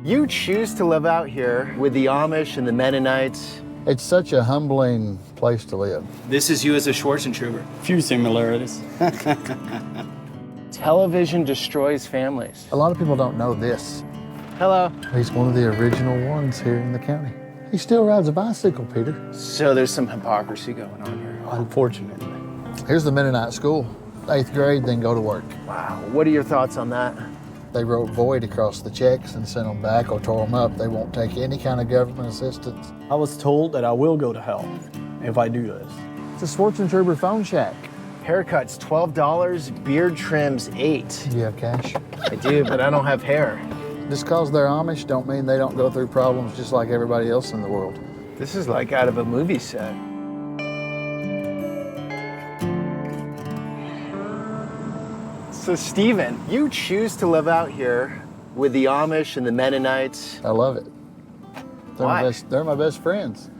You choose to live out here with the Amish and the Mennonites. It's such a humbling place to live. This is you as a Schwarz and Trouer. Few similarities. Television destroys families. A lot of people don't know this. Hello. He's one of the original ones here in the county. He still rides a bicycle, Peter. So there's some hypocrisy going on here. Unfortunately. Here's the Mennonite school. 8th grade, then go to work. Wow. What are your thoughts on that? They wrote void across the checks and sent them back or tore them up. They won't take any kind of government assistance. I was told that I will go to hell if I do this. It's a Schwarz and Trouer phone shack. Haircuts, $12. Beard trims, $8. Do you have cash? I do, but I don't have hair. Just because they're Amish don't mean they don't go through problems just like everybody else in the world. This is like out of a movie set. So Steven, you choose to live out here with the Amish and the Mennonites. I love it. Why? They're my best friends.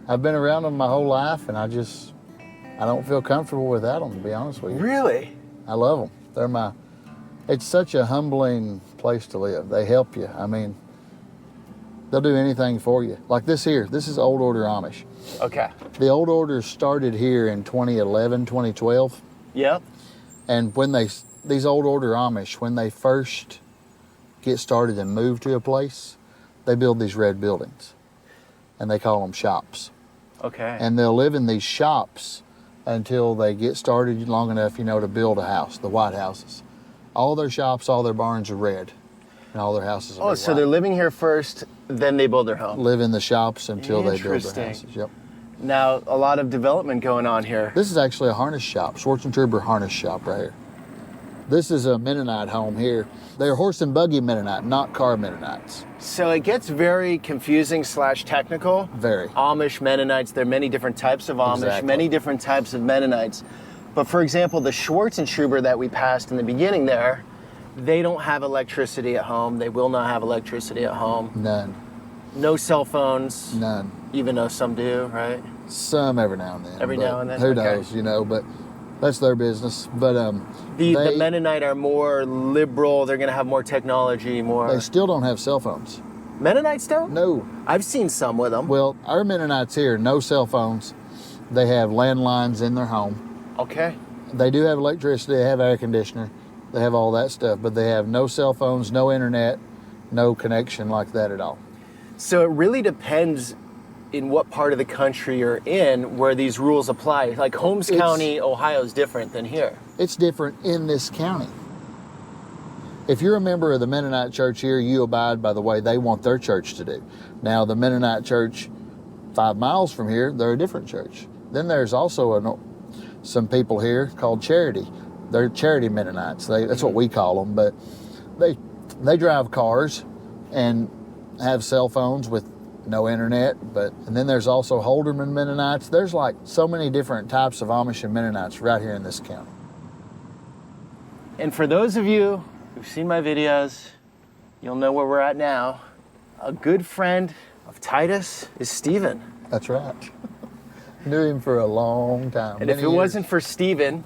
I've been around them my whole life, and I don't feel comfortable without them, to be honest with you. Really? I love them. It's such a humbling place to live. They help you. I mean, they'll do anything for you. Like this here, this is Old Order Amish. Okay. The Old Order started here in 2011, 2012. Yep. And when these Old Order Amish, when they first get started and move to a place, they build these red buildings, and they call them shops. Okay. And they'll live in these shops until they get started long enough, to build a house, the white houses. All their shops, all their barns are red, and all their houses are Oh, so white. they're living here first, then they build their home. Live in the shops until they build Interesting. their houses. Yep. Now, a lot of development going on here. This is actually a harness shop, Schwarz and Trouer harness shop right here. This is a Mennonite home here. They're horse and buggy Mennonite, not car Mennonites. So it gets very confusing / technical. Very. Amish, Mennonites, there are many different types of Amish, Exactly. many different types of Mennonites. But for example, the Schwarz and Trouer that we passed in the beginning there, they don't have electricity at home. They will not have electricity at home. None. No cell phones. None. Even though some do, right? Some every now and then. Every but now and then, Who okay. knows, but that's their business. But The Mennonite are more liberal. They're going to have more technology, more. they still don't have cell phones. Mennonites don't? No. I've seen some with them. Well, our Mennonites here, no cell phones. They have landlines in their home. Okay. They do have electricity, they have air conditioner, they have all that stuff, but they have no cell phones, no internet, no connection like that at all. So it really depends in what part of the country you're in where these rules apply. Like Holmes County, Ohio is different than here. It's different in this county. If you're a member of the Mennonite church here, you abide by the way they want their church to do. Now, the Mennonite church 5 miles from here, they're a different church. Then there's also some people here called Charity. They're Charity Mennonites. That's what we call them, but they drive cars and have cell phones with no internet. And then there's also Holderman Mennonites. There's like so many different types of Amish and Mennonites right here in this county. And for those of you who've seen my videos, you'll know where we're at now. A good friend of Titus is Steven. That's right. Knew him for a long time. And if it wasn't for Steven,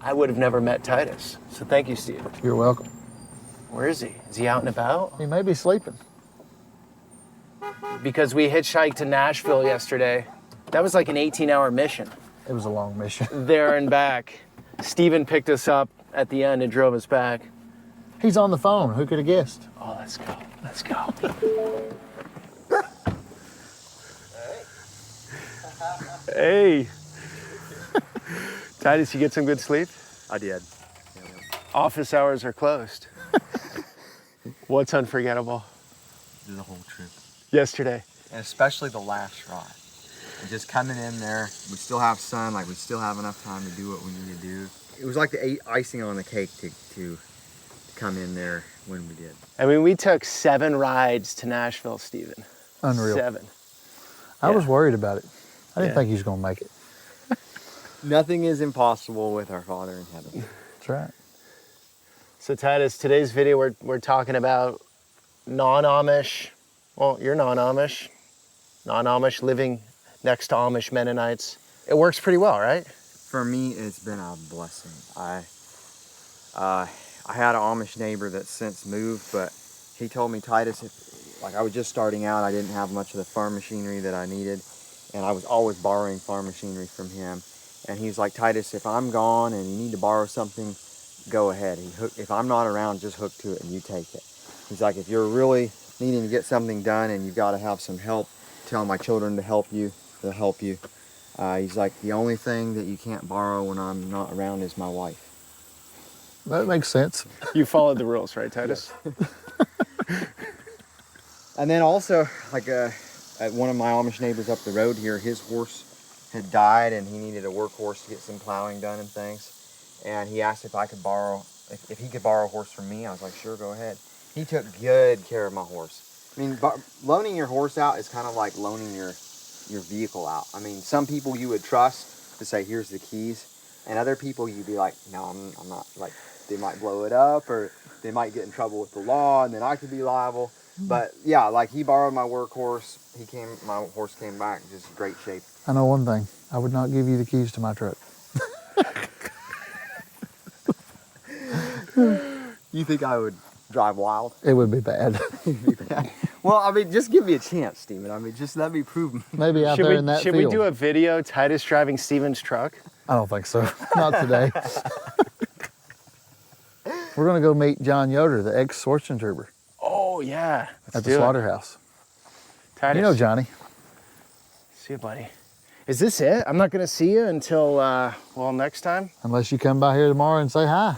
I would have never met Titus. So thank you, Steven. You're welcome. Where is he? Is he out and about? He may be sleeping. Because we hitchhiked to Nashville yesterday. That was like an 18-hour mission. It was a long mission. There and back. Steven picked us up at the end and drove us back. He's on the phone. Who could have guessed? Oh, let's go. Let's go. Hey. Titus, you get some good sleep? I did. Office hours are closed. What's unforgettable? The whole trip. Yesterday. And especially the last ride. And just coming in there, we still have sun, we still have enough time to do what we need to do. It was like the icing on the cake to come in there when we did. I mean, we took 7 rides to Nashville, Steven. Unreal. 7. I was worried about it. I didn't Yeah. think he was going to make it. Nothing is impossible with our Father in heaven. That's right. So Titus, today's video we're talking about non-Amish. Well, you're non-Amish. Non-Amish living next to Amish Mennonites. It works pretty well, right? For me, it's been a blessing. I had an Amish neighbor that's since moved, but he told me, Titus, like I was just starting out, I didn't have much of the farm machinery that I needed, and I was always borrowing farm machinery from him. And he's like, Titus, if I'm gone and you need to borrow something, go ahead. If I'm not around, just hook to it and you take it. He's like, if you're really needing to get something done and you've got to have some help, tell my children to help you, they'll help you. He's like, the only thing that you can't borrow when I'm not around is my wife. That makes sense. You followed the rules, right, Titus? And then also, like at one of my Amish neighbors up the road here, his horse had died and he needed a workhorse to get some plowing done and things. And he asked if I could borrow, if he could borrow a horse from me. I was like, sure, go ahead. He took good care of my horse. I mean, loaning your horse out is kind of like loaning your vehicle out. I mean, some people you would trust to say, here's the keys. And other people you'd be like, no, I'm not, like, they might blow it up or they might get in trouble with the law and then I could be liable. But yeah, like he borrowed my workhorse. My horse came back just great shape. I know one thing. I would not give you the keys to my truck. You think I would drive wild? It would be bad. Well, I mean, just give me a chance, Steven. I mean, just let me prove. Maybe out there in that Should field. we do a video, Titus driving Steven's truck? I don't think so. Not today. We're going to go meet John Yoder, the ex-Schwarz trooper, Oh, yeah. Let's at the do it. slaughterhouse. Titus. You know Johnny. See you, buddy. Is this it? I'm not going to see you until, well, next time? Unless you come by here tomorrow and say hi.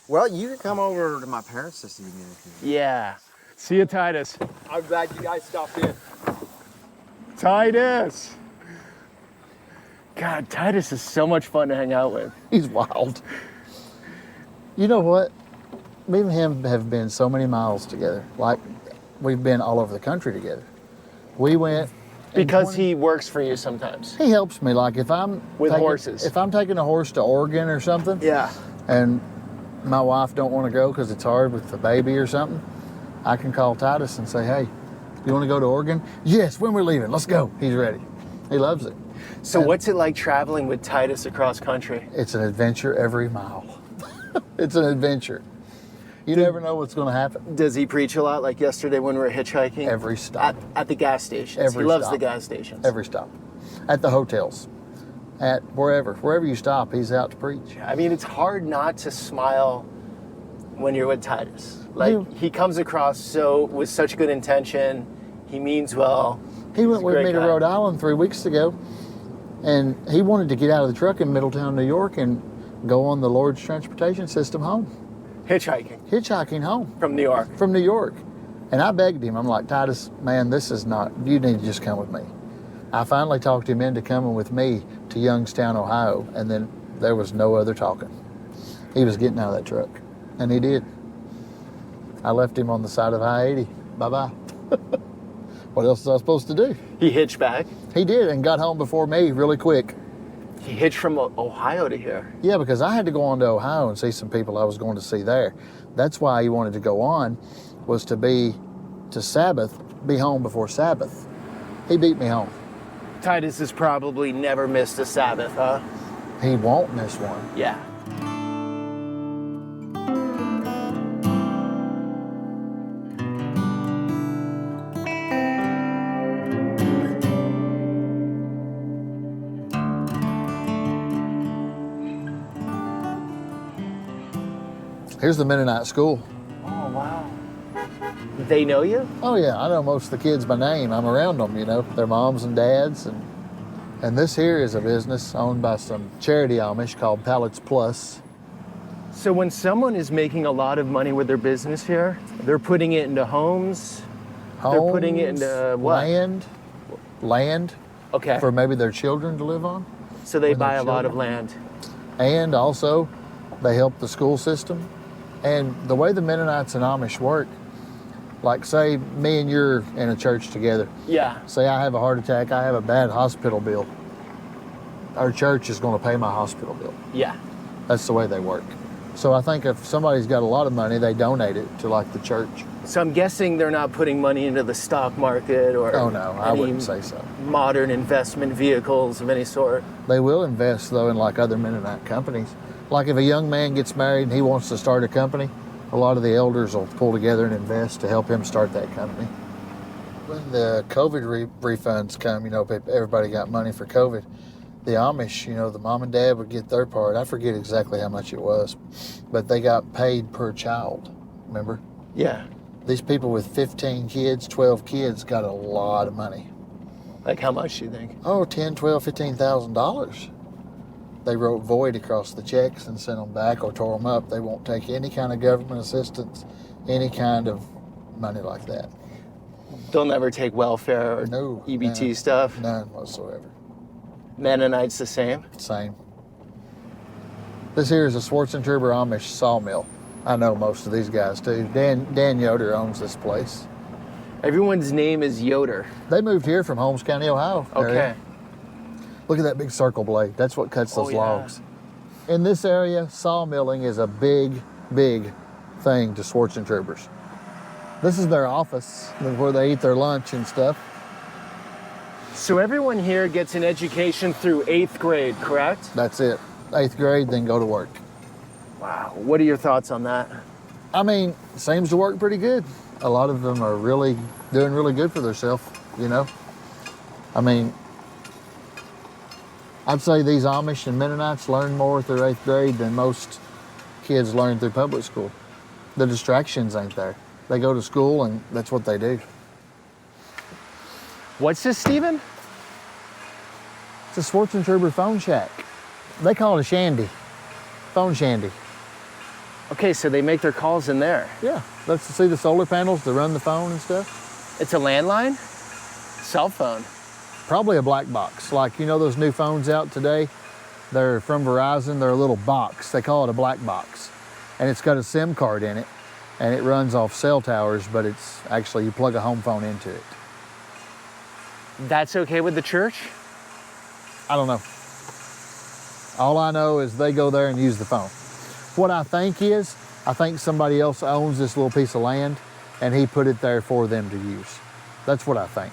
Well, you can come over to my parents this evening if you Yeah. See you, Titus. I'm glad you guys stopped in. Titus! God, Titus is so much fun to hang out with. He's wild. You know what? Me and him have been so many miles together. Like, we've been all over the country together. We went... Because he works for you sometimes. He helps me. Like, if I'm... With horses. If I'm taking a horse to Oregon or something... Yeah. And my wife don't want to go because it's hard with the baby or something, I can call Titus and say, hey, you want to go to Oregon? Yes, when we're leaving, let's go. He's ready. He loves it. So what's it like traveling with Titus across country? It's an adventure every mile. It's an adventure. You never know what's going to happen. Does he preach a lot, like yesterday when we were hitchhiking? Every stop. At the gas stations. Every He loves stop. the gas stations. Every stop. At the hotels. At wherever you stop, he's out to preach. I mean, it's hard not to smile when you're with Titus. Like, he comes across with such good intention. He means well. He went He's a with great me to guy. Rhode Island 3 weeks ago, and he wanted to get out of the truck in Middletown, New York, and go on the Lord's transportation system home. Hitchhiking Hitchhiking home from New York. from New York. And I begged him. I'm like, Titus, man, this is not, you need to just come with me. I finally talked him into coming with me to Youngstown, Ohio, and then there was no other talking. He was getting out of that truck, and he did. I left him on the side of I-80. Bye-bye. What else was I supposed to do? He hitched back. He did, and got home before me really quick. He hitched from Ohio to here. Yeah, because I had to go on to Ohio and see some people I was going to see there. That's why he wanted to go on, was to be home before Sabbath. He beat me home. Titus has probably never missed a Sabbath, huh? He won't miss one. Yeah. Here's the Mennonite school. Oh, wow. They know you? Oh yeah, I know most of the kids by name. I'm around them, you know, their moms and dads. And this here is a business owned by some charity Amish called Pallets Plus. So when someone is making a lot of money with their business here, they're putting it into homes. They're putting it into what? Land Okay. for maybe their children to live on. So they with their buy a lot of children. land. And also, they help the school system. And the way the Mennonites and Amish work, like say me and you're in a church together. Yeah. Say I have a heart attack, I have a bad hospital bill. Our church is going to pay my hospital bill. Yeah. That's the way they work. So I think if somebody's got a lot of money, they donate it to like the church. So I'm guessing they're not putting money into the stock market or Oh no, I any wouldn't say so. modern investment vehicles of any sort. They will invest though in like other Mennonite companies. Like if a young man gets married and he wants to start a company, A lot of the elders will pull together and invest to help him start that company. When the COVID refunds come, everybody got money for COVID. The Amish, the mom and dad would get their part. I forget exactly how much it was, but they got paid per child, remember? Yeah. These people with 15 kids, 12 kids got a lot of money. Like how much do you think? Oh, $10, $12, $15,000. They wrote void across the checks and sent them back or tore them up. They won't take any kind of government assistance, any kind of money like that. They'll never take welfare or No, EBT stuff? None whatsoever. Mennonites the same? Same. This here is a Schwarz and Trouer Amish sawmill. I know most of these guys too. Dan Yoder owns this place. Everyone's name is Yoder. They moved here from Holmes County, Ohio. Okay. area. Look at that big circle blade. That's what cuts those yeah. logs. In this area, sawmilling is a big, big thing to Schwarz and Trouer's. This is their office where they eat their lunch and stuff. So everyone here gets an education through 8th grade, correct? That's it. 8th grade, then go to work. Wow. What are your thoughts on that? I mean, seems to work pretty good. A lot of them are really doing really good for themselves, I mean, I'd say these Amish and Mennonites learn more through 8th grade than most kids learn through public school. The distractions ain't there. They go to school and that's what they do. What's this, Steven? It's a Schwarz and Trouer phone shack. They call it a shandy, phone shandy. Okay, so they make their calls in there. Yeah, let's see the solar panels to run the phone and stuff. It's a landline? Cell phone? Probably a black box. Like, those new phones out today? They're from Verizon, they're a little box. They call it a black box. And it's got a SIM card in it, and it runs off cell towers, but it's actually, you plug a home phone into it. That's okay with the church? I don't know. All I know is they go there and use the phone. What I think somebody else owns this little piece of land and he put it there for them to use. That's what I think.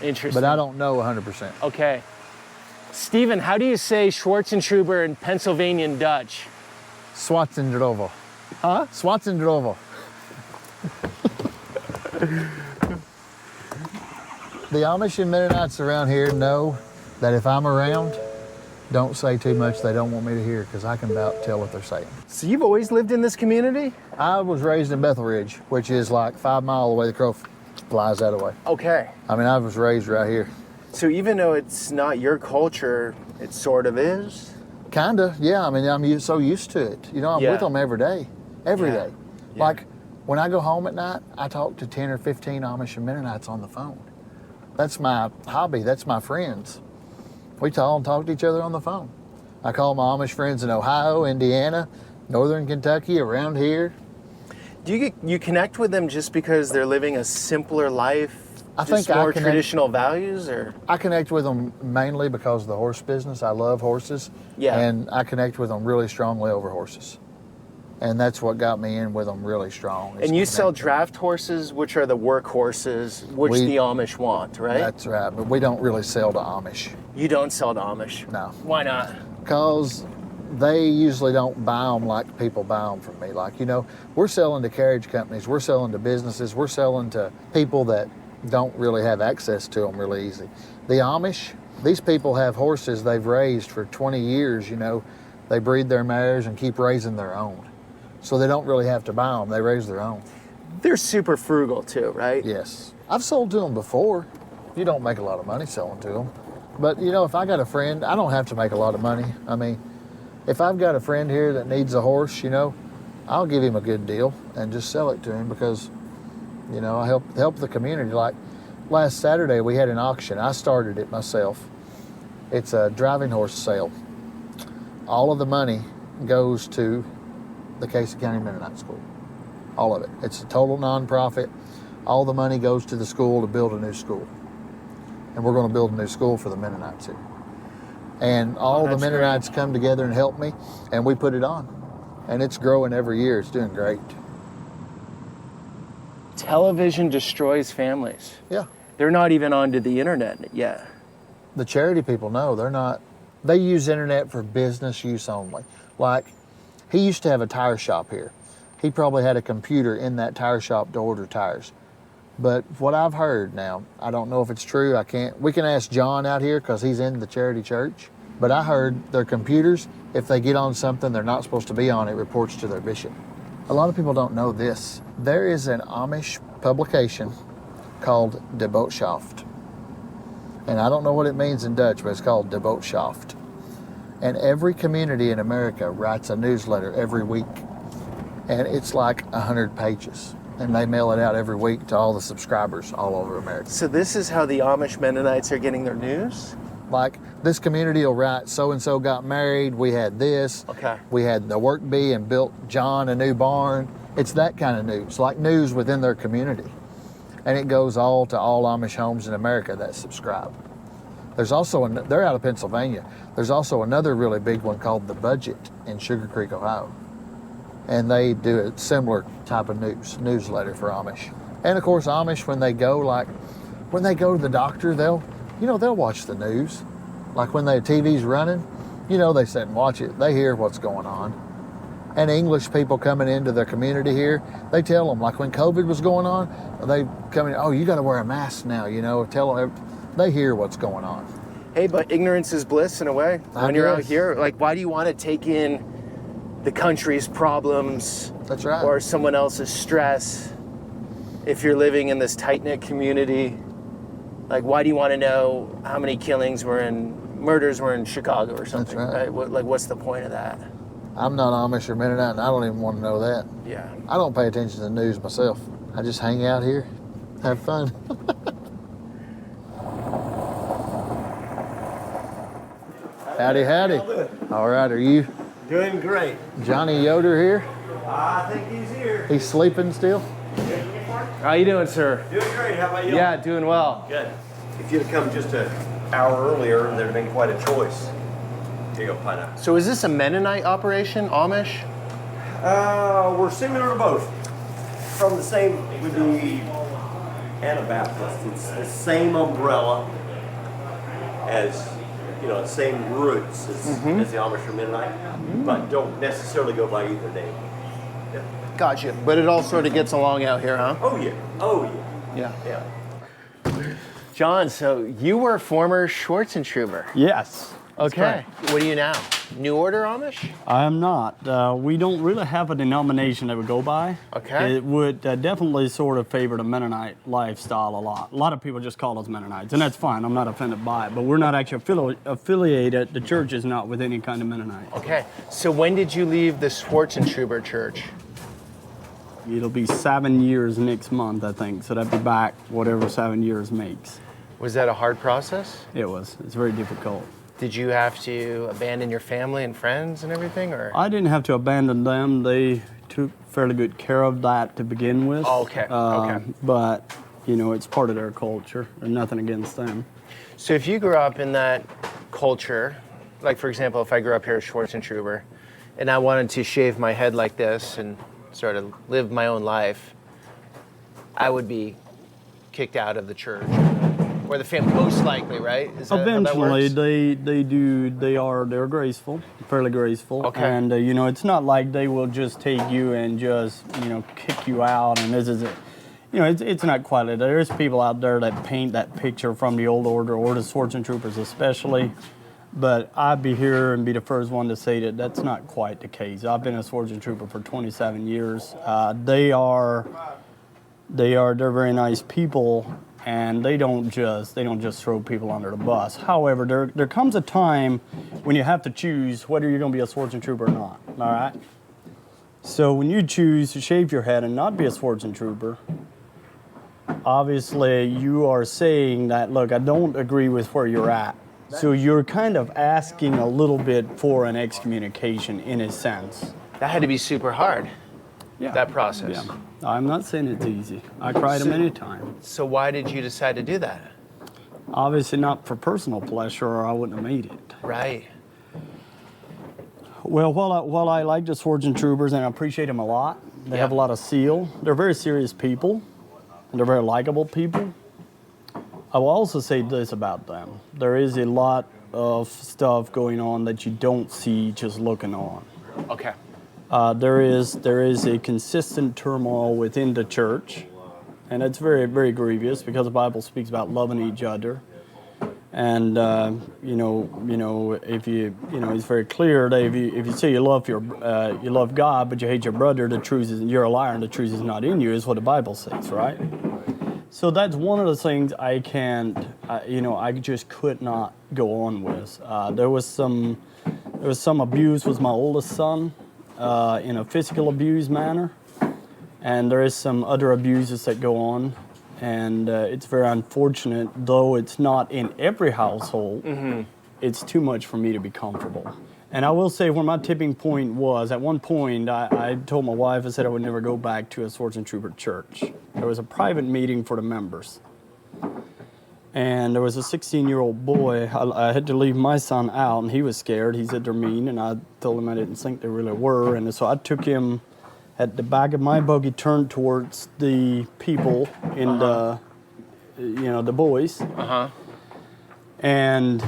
Interesting. But I don't know 100%. Okay. Steven, how do you say Schwarz and Trouer in Pennsylvanian Dutch? Swatzendrovo. Huh? Swatzendrovo. The Amish and Mennonites around here know that if I'm around, don't say too much they don't want me to hear, because I can about tell what they're saying. So you've always lived in this community? I was raised in Bethel Ridge, which is like 5 miles away the crow flies that away. Okay. I mean, I was raised right here. So even though it's not your culture, it sort of is? Kinda, yeah. I mean, I'm so used to it. I'm Yeah. with them every day. Every Yeah. day. Yeah. Like, when I go home at night, I talk to 10 or 15 Amish and Mennonites on the phone. That's my hobby. That's my friends. We talk to each other on the phone. I call my Amish friends in Ohio, Indiana, Northern Kentucky, around here. Do you connect with them just because they're living a simpler life? I just think I more connect- traditional values, or? I connect with them mainly because of the horse business. I love horses. Yeah. And I connect with them really strongly over horses. And that's what got me in with them really strong. And you sell draft horses, which are the work horses, which the Amish want, right? That's right, but we don't really sell to Amish. You don't sell to Amish? No. Why not? Because they usually don't buy them like people buy them from me. Like, we're selling to carriage companies, we're selling to businesses, we're selling to people that don't really have access to them really easy. The Amish, these people have horses they've raised for 20 years, They breed their mares and keep raising their own. So they don't really have to buy them, they raise their own. They're super frugal too, right? Yes. I've sold to them before. You don't make a lot of money selling to them. But, if I got a friend, I don't have to make a lot of money. I mean, if I've got a friend here that needs a horse, I'll give him a good deal and just sell it to him because, I help the community. Like last Saturday, we had an auction. I started it myself. It's a driving horse sale. All of the money goes to the Casey County Mennonite School. All of it. It's a total nonprofit. All the money goes to the school to build a new school. And we're going to build a new school for the Mennonites here. And all the Mennonites come together and help me, and we put it on. And it's growing every year. It's doing great. Television destroys families. Yeah. They're not even onto the internet yet. The charity people know they're not. They use internet for business use only. Like, he used to have a tire shop here. he probably had a computer in that tire shop to order tires. But what I've heard now, I don't know if it's true. We can ask John out here because he's in the charity church. But I heard their computers, if they get on something they're not supposed to be on, it reports to their bishop. A lot of people don't know this. There is an Amish publication called De Botschaft. And I don't know what it means in Dutch, but it's called De Botschaft. And every community in America writes a newsletter every week. And it's like 100 pages. And they mail it out every week to all the subscribers all over America. So this is how the Amish Mennonites are getting their news? Like, this community will write, so-and-so got married, we had this. Okay. We had the work bee and built John a new barn. It's that kind of news, like news within their community. And it goes all to all Amish homes in America that subscribe. There's also, they're out of Pennsylvania. There's also another really big one called The Budget in Sugar Creek, Ohio. And they do a similar type of newsletter for Amish. And of course, Amish, when they go to the doctor, they'll watch the news. Like when the TV's running, they sit and watch it. They hear what's going on. And English people coming into their community here, they tell them, like when COVID was going on, they come in, oh, you got to wear a mask now, tell them, they hear what's going on. Hey, but ignorance is bliss in a way. When you're out here, like, why do you want to take in the country's problems? That's right. Or someone else's stress if you're living in this tight-knit community? Like, why do you want to know how many murders were in Chicago or something? That's right. What's the point of that? I'm not Amish or Mennonite, and I don't even want to know that. Yeah. I don't pay attention to the news myself. I just hang out here, have fun. Howdy, howdy. All right, are you Doing great. Johnny Yoder here? I think he's here. He's sleeping still? How you doing, sir? Doing great. How about you? Yeah, doing well. Good. If you'd have come just an hour earlier, there'd have been quite a choice. Here you go, pineapple. So is this a Mennonite operation, Amish? We're similar to both. From the same, would be Anabaptist. It's the same umbrella as, same roots as the Amish or Mennonite, but don't necessarily go by either name. Yeah. Gotcha. But it all sort of gets along out here, huh? Oh yeah. Oh yeah. Yeah. Yeah. John, so you were former Schwarz. Yes. Okay. What are you now? New Order Amish? I am not. We don't really have a denomination that we go by. Okay. It would definitely sort of favor the Mennonite lifestyle a lot. A lot of people just call us Mennonites, and that's fine. I'm not offended by it, but we're not actually affiliated. The church is not with any kind of Mennonite. Okay. So when did you leave the Schwarz church? It'll be 7 years next month, I think. So that'd be back whatever 7 years makes. Was that a hard process? It was. It's very difficult. Did you have to abandon your family and friends and everything, or? I didn't have to abandon them. They took fairly good care of that to begin with. Oh, okay. Okay. But, it's part of their culture. There's nothing against them. So if you grew up in that culture, like for example, if I grew up here at Schwarz and I wanted to shave my head like this and sort of live my own life, I would be kicked out of the church. Or the family, most likely, right? Is that Eventually, how that works? they're graceful, fairly graceful. Okay. And, it's not like they will just take you and just, kick you out and this is it. It's not quite like that. There's people out there that paint that picture from the old order or the Swordsman Troopers especially. But I'd be here and be the first one to say that that's not quite the case. I've been a Swordsman Trooper for 27 years. They're very nice people. And they don't just throw people under the bus. However, there comes a time when you have to choose whether you're going to be a swordsman trooper or not. All right. So when you choose to shave your head and not be a swordsman trooper, obviously you are saying that, look, I don't agree with where you're at. So you're kind of asking a little bit for an excommunication in a sense. That had to be super hard. Yeah. That process. Yeah. I'm not saying it's easy. I cried many times. So why did you decide to do that? Obviously not for personal pleasure, or I wouldn't have made it. Right. Well, while I like the Swordsman Troopers and I appreciate them a lot, they have a lot of zeal. They're very serious people, and they're very likable people. I will also say this about them. There is a lot of stuff going on that you don't see just looking on. Okay. There is a consistent turmoil within the church, and it's very, very grievous because the Bible speaks about loving each other. And if it's very clear that if you say you love God, but you hate your brother, the truth is you're a liar, and the truth is not in you, is what the Bible says, right? So that's one of the things I just could not go on with. There was some abuse with my oldest son in a physical abuse manner, and there is some other abuses that go on. And it's very unfortunate, though it's not in every household, it's too much for me to be comfortable. And I will say where my tipping point was, at one point I told my wife, I said I would never go back to a Schwarz and Trouer church. There was a private meeting for the members. And there was a 16-year-old boy, I had to leave my son out, and he was scared. He said they're mean, and I told him I didn't think they really were. And so I took him at the back of my buggy, turned towards the people in the boys. And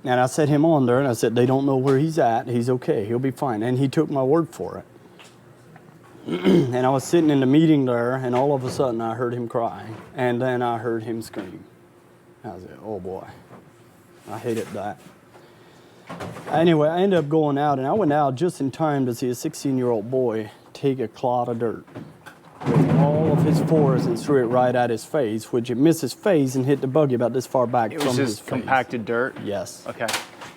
I set him on there, and I said, they don't know where he's at. He's okay. He'll be fine. And he took my word for it. And I was sitting in the meeting there, and all of a sudden I heard him cry, and then I heard him scream. I said, oh boy, I hated that. Anyway, I ended up going out, and I went out just in time to see a 16-year-old boy take a clod of dirt with all of his force and threw it right at his face, which it missed his face and hit the buggy about this far back from his face. It was just compacted dirt? Yes. Okay.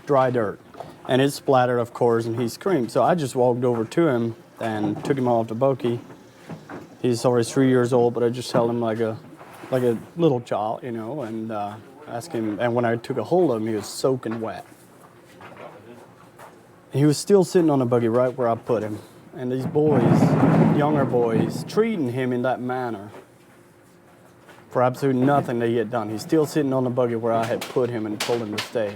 Dry dirt. And it splattered, of course, and he screamed. So I just walked over to him and took him off the buggy. He's already 3 years old, but I just held him like a little child, and asked him. And when I took a hold of him, he was soaking wet. He was still sitting on the buggy right where I put him. And these boys, younger boys, treating him in that manner for absolutely nothing that he had done. He's still sitting on the buggy where I had put him and told him to stay.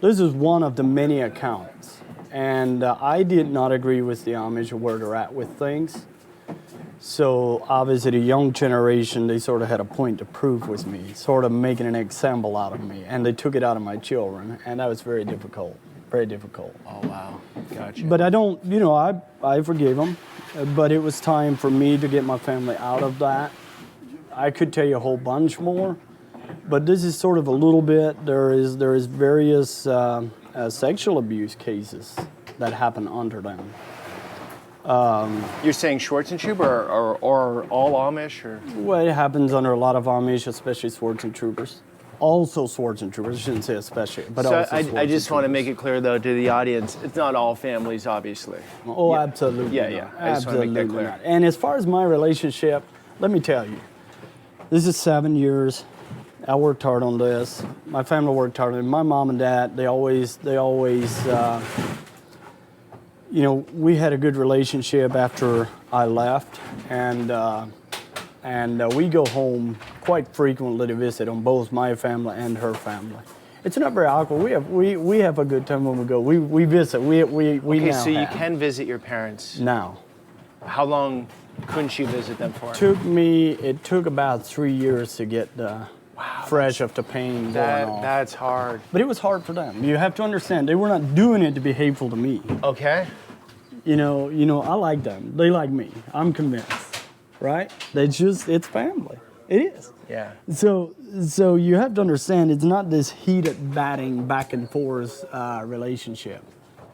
This is one of the many accounts. And I did not agree with the Amish or where they're at with things. So obviously the young generation, they sort of had a point to prove with me, sort of making an example out of me. And they took it out of my children, and that was very difficult. Very difficult. Oh, wow. Gotcha. But I don't, I forgave them. But it was time for me to get my family out of that. I could tell you a whole bunch more, but this is sort of a little bit. There is various sexual abuse cases that happen under them. You're saying Schwarz and Trouer or all Amish? Or? Well, it happens under a lot of Amish, especially Schwarz and Troopers. Also Schwarz and Troopers, I shouldn't say especially, but so also I just want to make it clear, though, to the audience, it's not all families, obviously. Oh, yeah. Absolutely. Yeah. I just want to make that clear. Not. And as far as my relationship, let me tell you, this is 7 years. I worked hard on this. My family worked hard on it. My mom and dad, they always, we had a good relationship after I left, and we go home quite frequently to visit on both my family and her family. It's not very awkward. We have a good time when we go. We visit. We okay, now so you have. can visit your parents Now. How long couldn't you visit them for? It took about 3 years to get fresh of the pain going off. That's hard. But it was hard for them. You have to understand, they were not doing it to be hateful to me. Okay. I like them. They like me. I'm convinced, right? It's family. It is. Yeah. So you have to understand, it's not this heated batting back and forth relationship.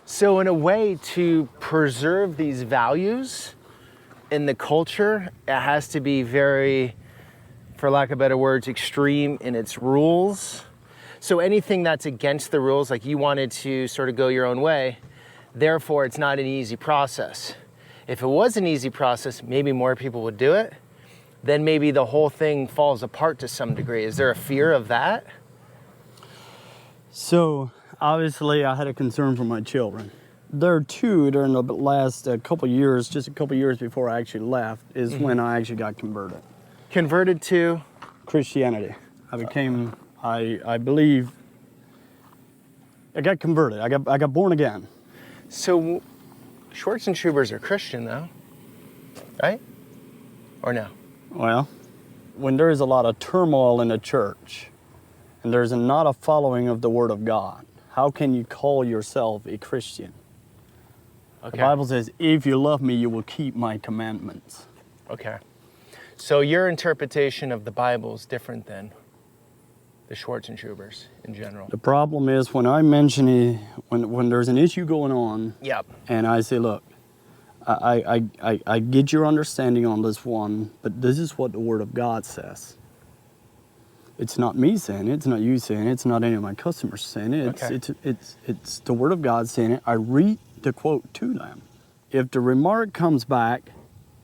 So in a way, to preserve these values in the culture, it has to be very, for lack of better words, extreme in its rules. So anything that's against the rules, like you wanted to sort of go your own way, therefore it's not an easy process. If it was an easy process, maybe more people would do it. Then maybe the whole thing falls apart to some degree. Is there a fear of that? So obviously I had a concern for my children. There are two during the last couple years, just a couple years before I actually left, is when I actually got converted. Converted to? Christianity. I became, I believe, I got converted. I got born again. So Schwarz and Troubers are Christian though, right? Or no? Well, when there is a lot of turmoil in the church and there's not a following of the Word of God, how can you call yourself a Christian? Okay. The Bible says, if you love me, you will keep my commandments. Okay. So your interpretation of the Bible is different than the Schwarz and Troubers in general. The problem is when I mention it, when there's an issue going on, Yep. and I say, look, I get your understanding on this one, but this is what the Word of God says. It's not me saying it, it's not you saying it, it's not any of my customers saying it. It's the Word of God saying it. I read the quote to them. If the remark comes back,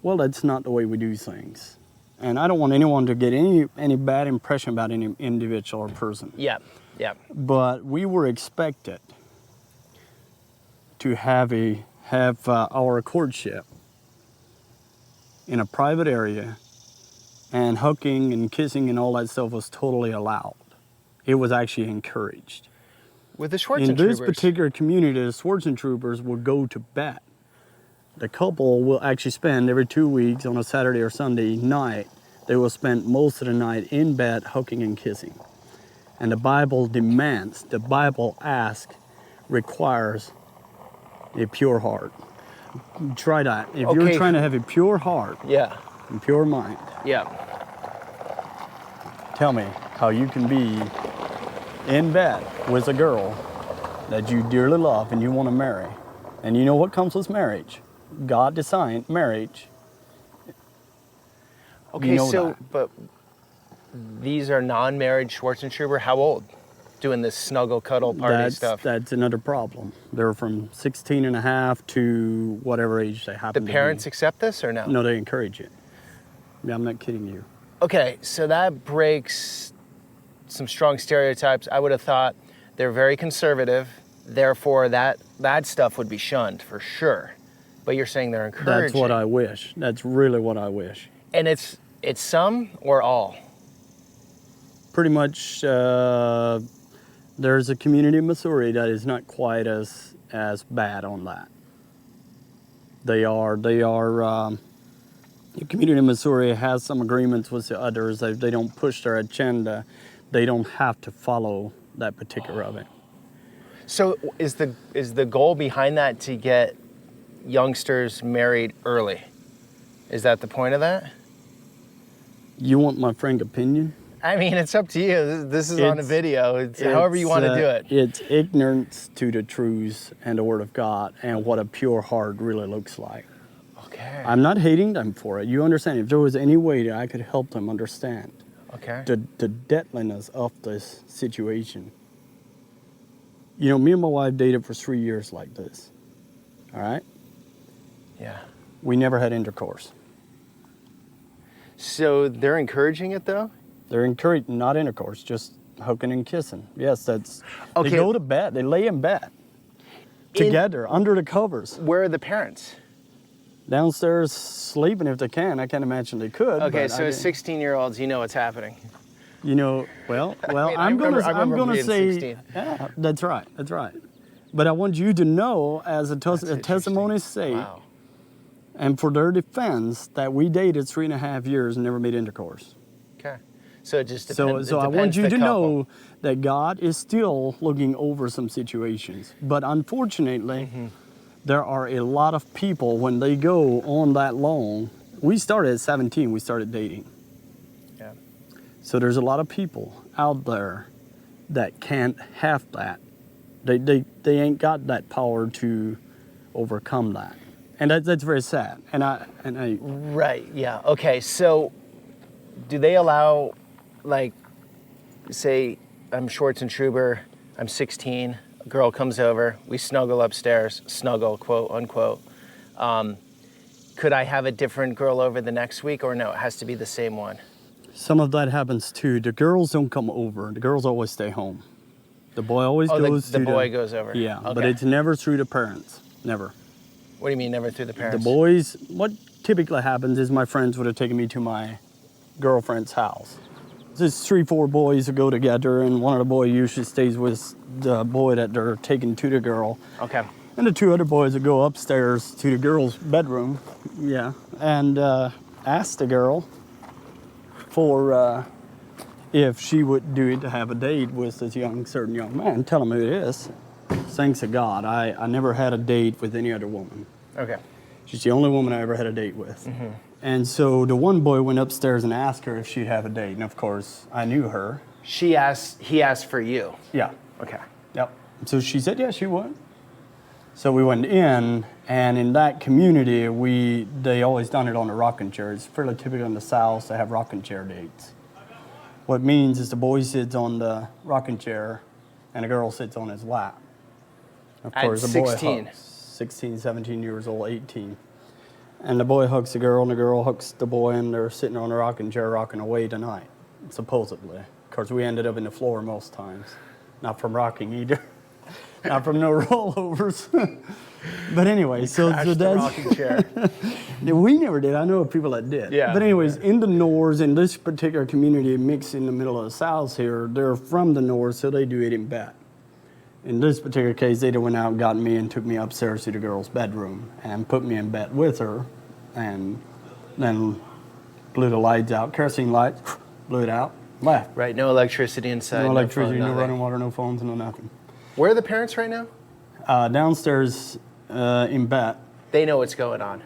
well, that's not the way we do things. And I don't want anyone to get any bad impression about any individual or person. Yep. Yep. But we were expected to have our courtship in a private area, and hugging and kissing and all that stuff was totally allowed. It was actually encouraged. With the Schwarz In and this Troubers, particular community, the Schwarz and Troubers will go to bed. The couple will actually spend every 2 weeks on a Saturday or Sunday night, they will spend most of the night in bed hugging and kissing. And the Bible demands, the Bible asks, requires a pure heart. Try that. If Okay. you're trying to have a pure heart yeah. and pure mind, Yeah. tell me how you can be in bed with a girl that you dearly love and you want to marry. And you know what comes with marriage? God designed marriage. Okay, You know so, that. but these are non-married Schwarz and Trouber. How old? Doing this snuggle cuddle party stuff. That's another problem. They're from 16 and a half to whatever age they happen The to parents be. accept this or no? No, they encourage it. Yeah, I'm not kidding you. Okay, so that breaks some strong stereotypes. I would have thought they're very conservative, therefore that stuff would be shunned for sure. But you're saying they're encouraging. That's what I wish. That's really what I wish. And it's some or all? Pretty much, there's a community in Missouri that is not quite as bad on that. The community in Missouri has some agreements with the others. They don't push their agenda. They don't have to follow that particular of it. So is the goal behind that to get youngsters married early? Is that the point of that? You want my frank opinion? I mean, it's up to you. This is on a video. It's however you want to do it. It's ignorance to the truths and the Word of God and what a pure heart really looks like. Okay. I'm not hating them for it. You understand? If there was any way that I could help them understand Okay. the deadliness of this situation. You know, me and my wife dated for 3 years like this. All right? Yeah. We never had intercourse. So they're encouraging it though? They're encouraged, not intercourse, just hugging and kissing. Yes, that's. Okay. They go to bed. They lay in bed together under the covers. Where are the parents? Downstairs sleeping if they can. I can't imagine they could. Okay, but so as 16-year-olds, you know what's happening. You know, well, mean, I I'm remember gonna being say, 16. yeah, that's right. But I want you to know, as a That's testimony's sake, Wow. and for their defense, that we dated 3.5 years and never made intercourse. Okay. So it just depends. So it I want depends you the to couple. know that God is still looking over some situations. But unfortunately, there are a lot of people, when they go on that long, we started at 17, we started dating. Yeah. So there's a lot of people out there that can't have that. They ain't got that power to overcome that. And that's very sad. And I Right. Yeah. Okay. So, do they allow, like, say, I'm Schwarz and Trouber, I'm 16, a girl comes over, we snuggle upstairs, snuggle, quote unquote. Could I have a different girl over the next week, or no? It has to be the same one. some of that happens too. The girls don't come over. The girls always stay home. The boy always goes the to boy goes over. Yeah, Okay. but it's never through the parents. Never. What do you mean never through the parents? The boys, what typically happens is my friends would have taken me to my girlfriend's house. There's 3-4 boys who go together, and one of the boys usually stays with the boy that they're taking to the girl. Okay. And the 2 other boys would go upstairs to the girl's bedroom, and ask the girl for if she would do it to have a date with this certain young man. Tell him who it is. thanks to God, I never had a date with any other woman. Okay. She's the only woman I ever had a date with. Mm-hmm. And so the one boy went upstairs and asked her if she'd have a date. And of course, I knew her. He asked for you. Yeah. Okay. Yep. So she said, yeah, she would. So we went in, and in that community, they always done it on a rocking chair. It's fairly typical in the South to have rocking chair dates. What it means is the boy sits on the rocking chair, and the girl sits on his lap. Of At course, the boy 16. hugs 16, 17 years old, 18. And the boy hugs the girl, and the girl hugs the boy, and they're sitting on a rocking chair rocking away tonight, supposedly. Of course, we ended up in the floor most times. Not from rocking either. Not from no rollovers. But anyway, so Crashed the rocking chair. we never did. I know of people that did. Yeah. But anyways, in the North, in this particular community mixed in the middle of the South here, they're from the North, so they do it in bed. In this particular case, they went out and got me and took me upstairs to the girl's bedroom and put me in bed with her, and then blew the lights out, kerosene lights, blew it out, left. Right, no electricity inside. No electricity, phone, no nothing. running water, no phones, no nothing. Where are the parents right now? Downstairs in bed. They know what's going on.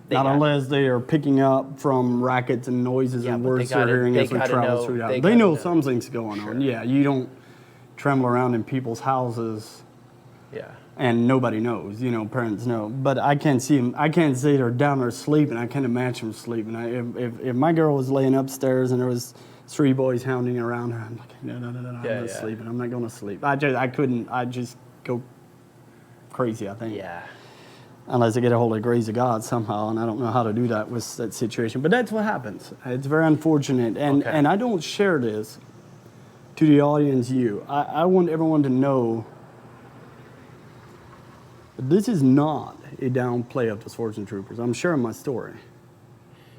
They Not got- unless they are picking up from rackets and noises Yeah, and but they words they're gotta- hearing they as we gotta travel know- through that. they They gotta know know. something's going on. Yeah, you don't tremble around in people's houses Yeah. and nobody knows. You know, parents know. But I can't see them. I can't say they're down there sleeping. I can't imagine them sleeping. If my girl was laying upstairs and there was 3 boys hounding around her, I'm like, no, I'm Yeah, not yeah. sleeping. I'm not going to sleep. I couldn't. I'd just go crazy, I think. Yeah. Unless I get a hold of the grace of God somehow, and I don't know how to do that with that situation. But that's what happens. It's very unfortunate, and Okay. and I don't share this to the audience. I want everyone to know that this is not a downplay of the Schwarz troopers. I'm sharing my story.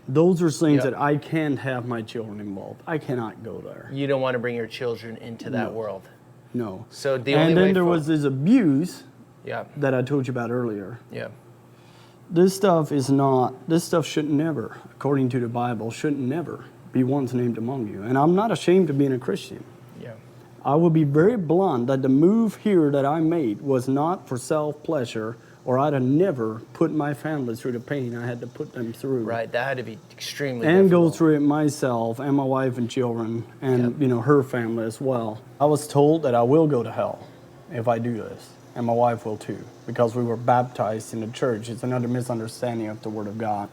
Those are things Yep. that I can't have my children involved. I cannot go there. You don't want to bring your children into that No. world. No. So the only And way then there for- was this abuse Yeah. that I told you about earlier. Yeah. This stuff shouldn't never, according to the Bible, shouldn't never be once named among you. And I'm not ashamed of being a Christian. Yeah. I will be very blunt that the move here that I made was not for self-pleasure, or I'd have never put my family through the pain I had to put them through. Right. That had to be extremely And go difficult. through it myself and my wife and children and, Yep. her family as well. I was told that I will go to hell if I do this. And my wife will too, because we were baptized in the church. It's another misunderstanding of the Word of God.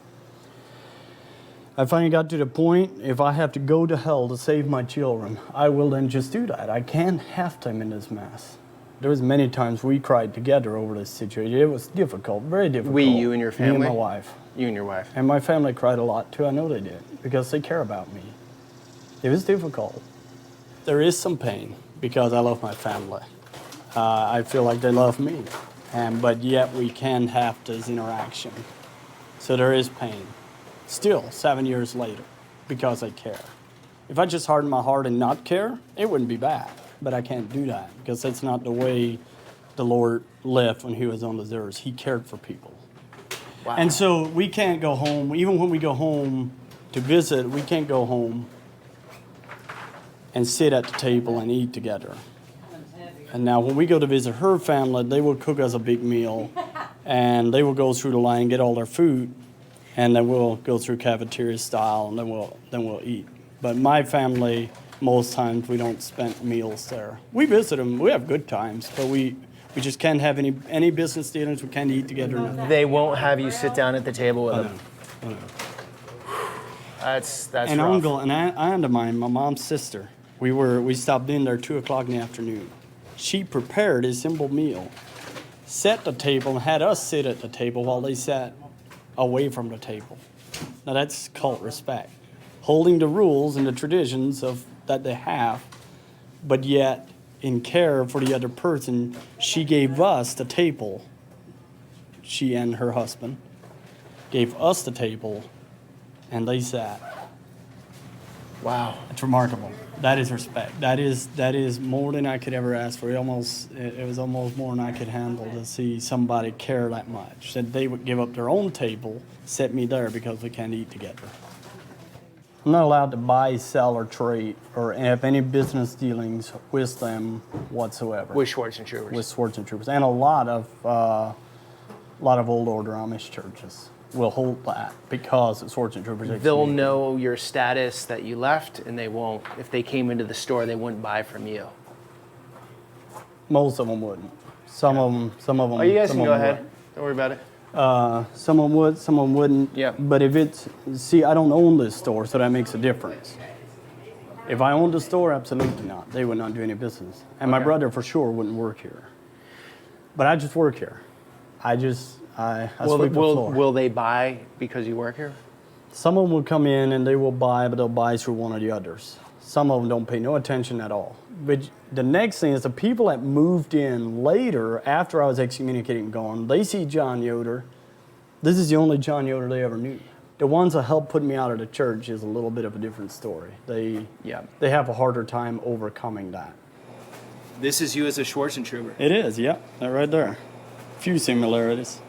I finally got to the point, if I have to go to hell to save my children, I will then just do that. I can't have them in this mess. There was many times we cried together over this situation. It was difficult, very difficult. You and your Me family? and my wife. You and your wife. And my family cried a lot too. I know they did, because they care about me. It was difficult. There is some pain because I love my family. I feel like they love me, but yet we can have this interaction. So there is pain. Still, 7 years later, because I care. If I just hardened my heart and not care, it wouldn't be bad. But I can't do that, because that's not the way the Lord lived when he was on this earth. He cared for people. Wow. And so we can't go home, even when we go home to visit, we can't go home and sit at the table and eat together. And now when we go to visit her family, they will cook us a big meal, and they will go through the line and get all their food, and then we'll go through cafeteria style, and then we'll eat. But my family, most times we don't spend meals there. We visit them, we have good times, but we just can't have any business dealings. We can't eat together. Nothing. They won't have you sit down at the table with them. I know. That's And rough. uncle and aunt of mine, my mom's sister, we stopped in there 2:00 in the afternoon. She prepared a simple meal, set the table, and had us sit at the table while they sat away from the table. Now that's cult respect, holding the rules and the traditions that they have, but yet in care for the other person, she gave us the table. She and her husband gave us the table, and they sat. Wow. It's remarkable. That is respect. That is more than I could ever ask for. It was almost more than I could handle to see somebody care that much. That they would give up their own table, set me there because we can't eat together. I'm not allowed to buy, sell, or trade, or have any business dealings with them whatsoever. With Schwarz and Troopers. With Schwarz and Troopers, and a lot of old order Amish churches will hold that because of Schwarz and Troopers. They'll know your status that you left, and they won't. If they came into the store, they wouldn't buy from you. Most of them wouldn't. Some of them. Oh, you guys some can of go them ahead. would. Don't worry about it. Some of them would, some of them wouldn't. Yeah. But if it's, see, I don't own this store, so that makes a difference. If I owned the store, absolutely not. They would not do any business. And my brother for sure wouldn't work here. But I just work here. I sweep the floor. Will they buy because you work here? Some of them will come in and they will buy, but they'll buy through one of the others. Some of them don't pay no attention at all. But the next thing is the people that moved in later, after I was excommunicated and gone, they see John Yoder. This is the only John Yoder they ever knew. The ones that helped put me out of the church is a little bit of a different story. They have a harder time overcoming that. This is you as a Schwarz and Trooper. It is, yeah, that right there. Few similarities.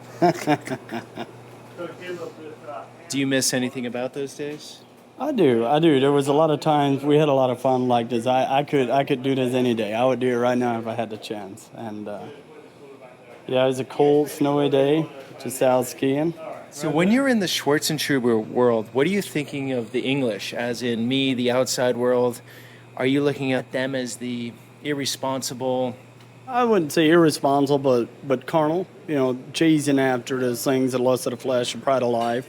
Do you miss anything about those days? I do. There was a lot of times we had a lot of fun like this. I could do this any day. I would do it right now if I had the chance. And yeah, it was a cold, snowy day, just out skiing. So when you're in the Schwarz and Trooper world, what are you thinking of the English, as in me, the outside world? Are you looking at them as the irresponsible? I wouldn't say irresponsible, but carnal. You know, chasing after those things, the lust of the flesh, the pride of life.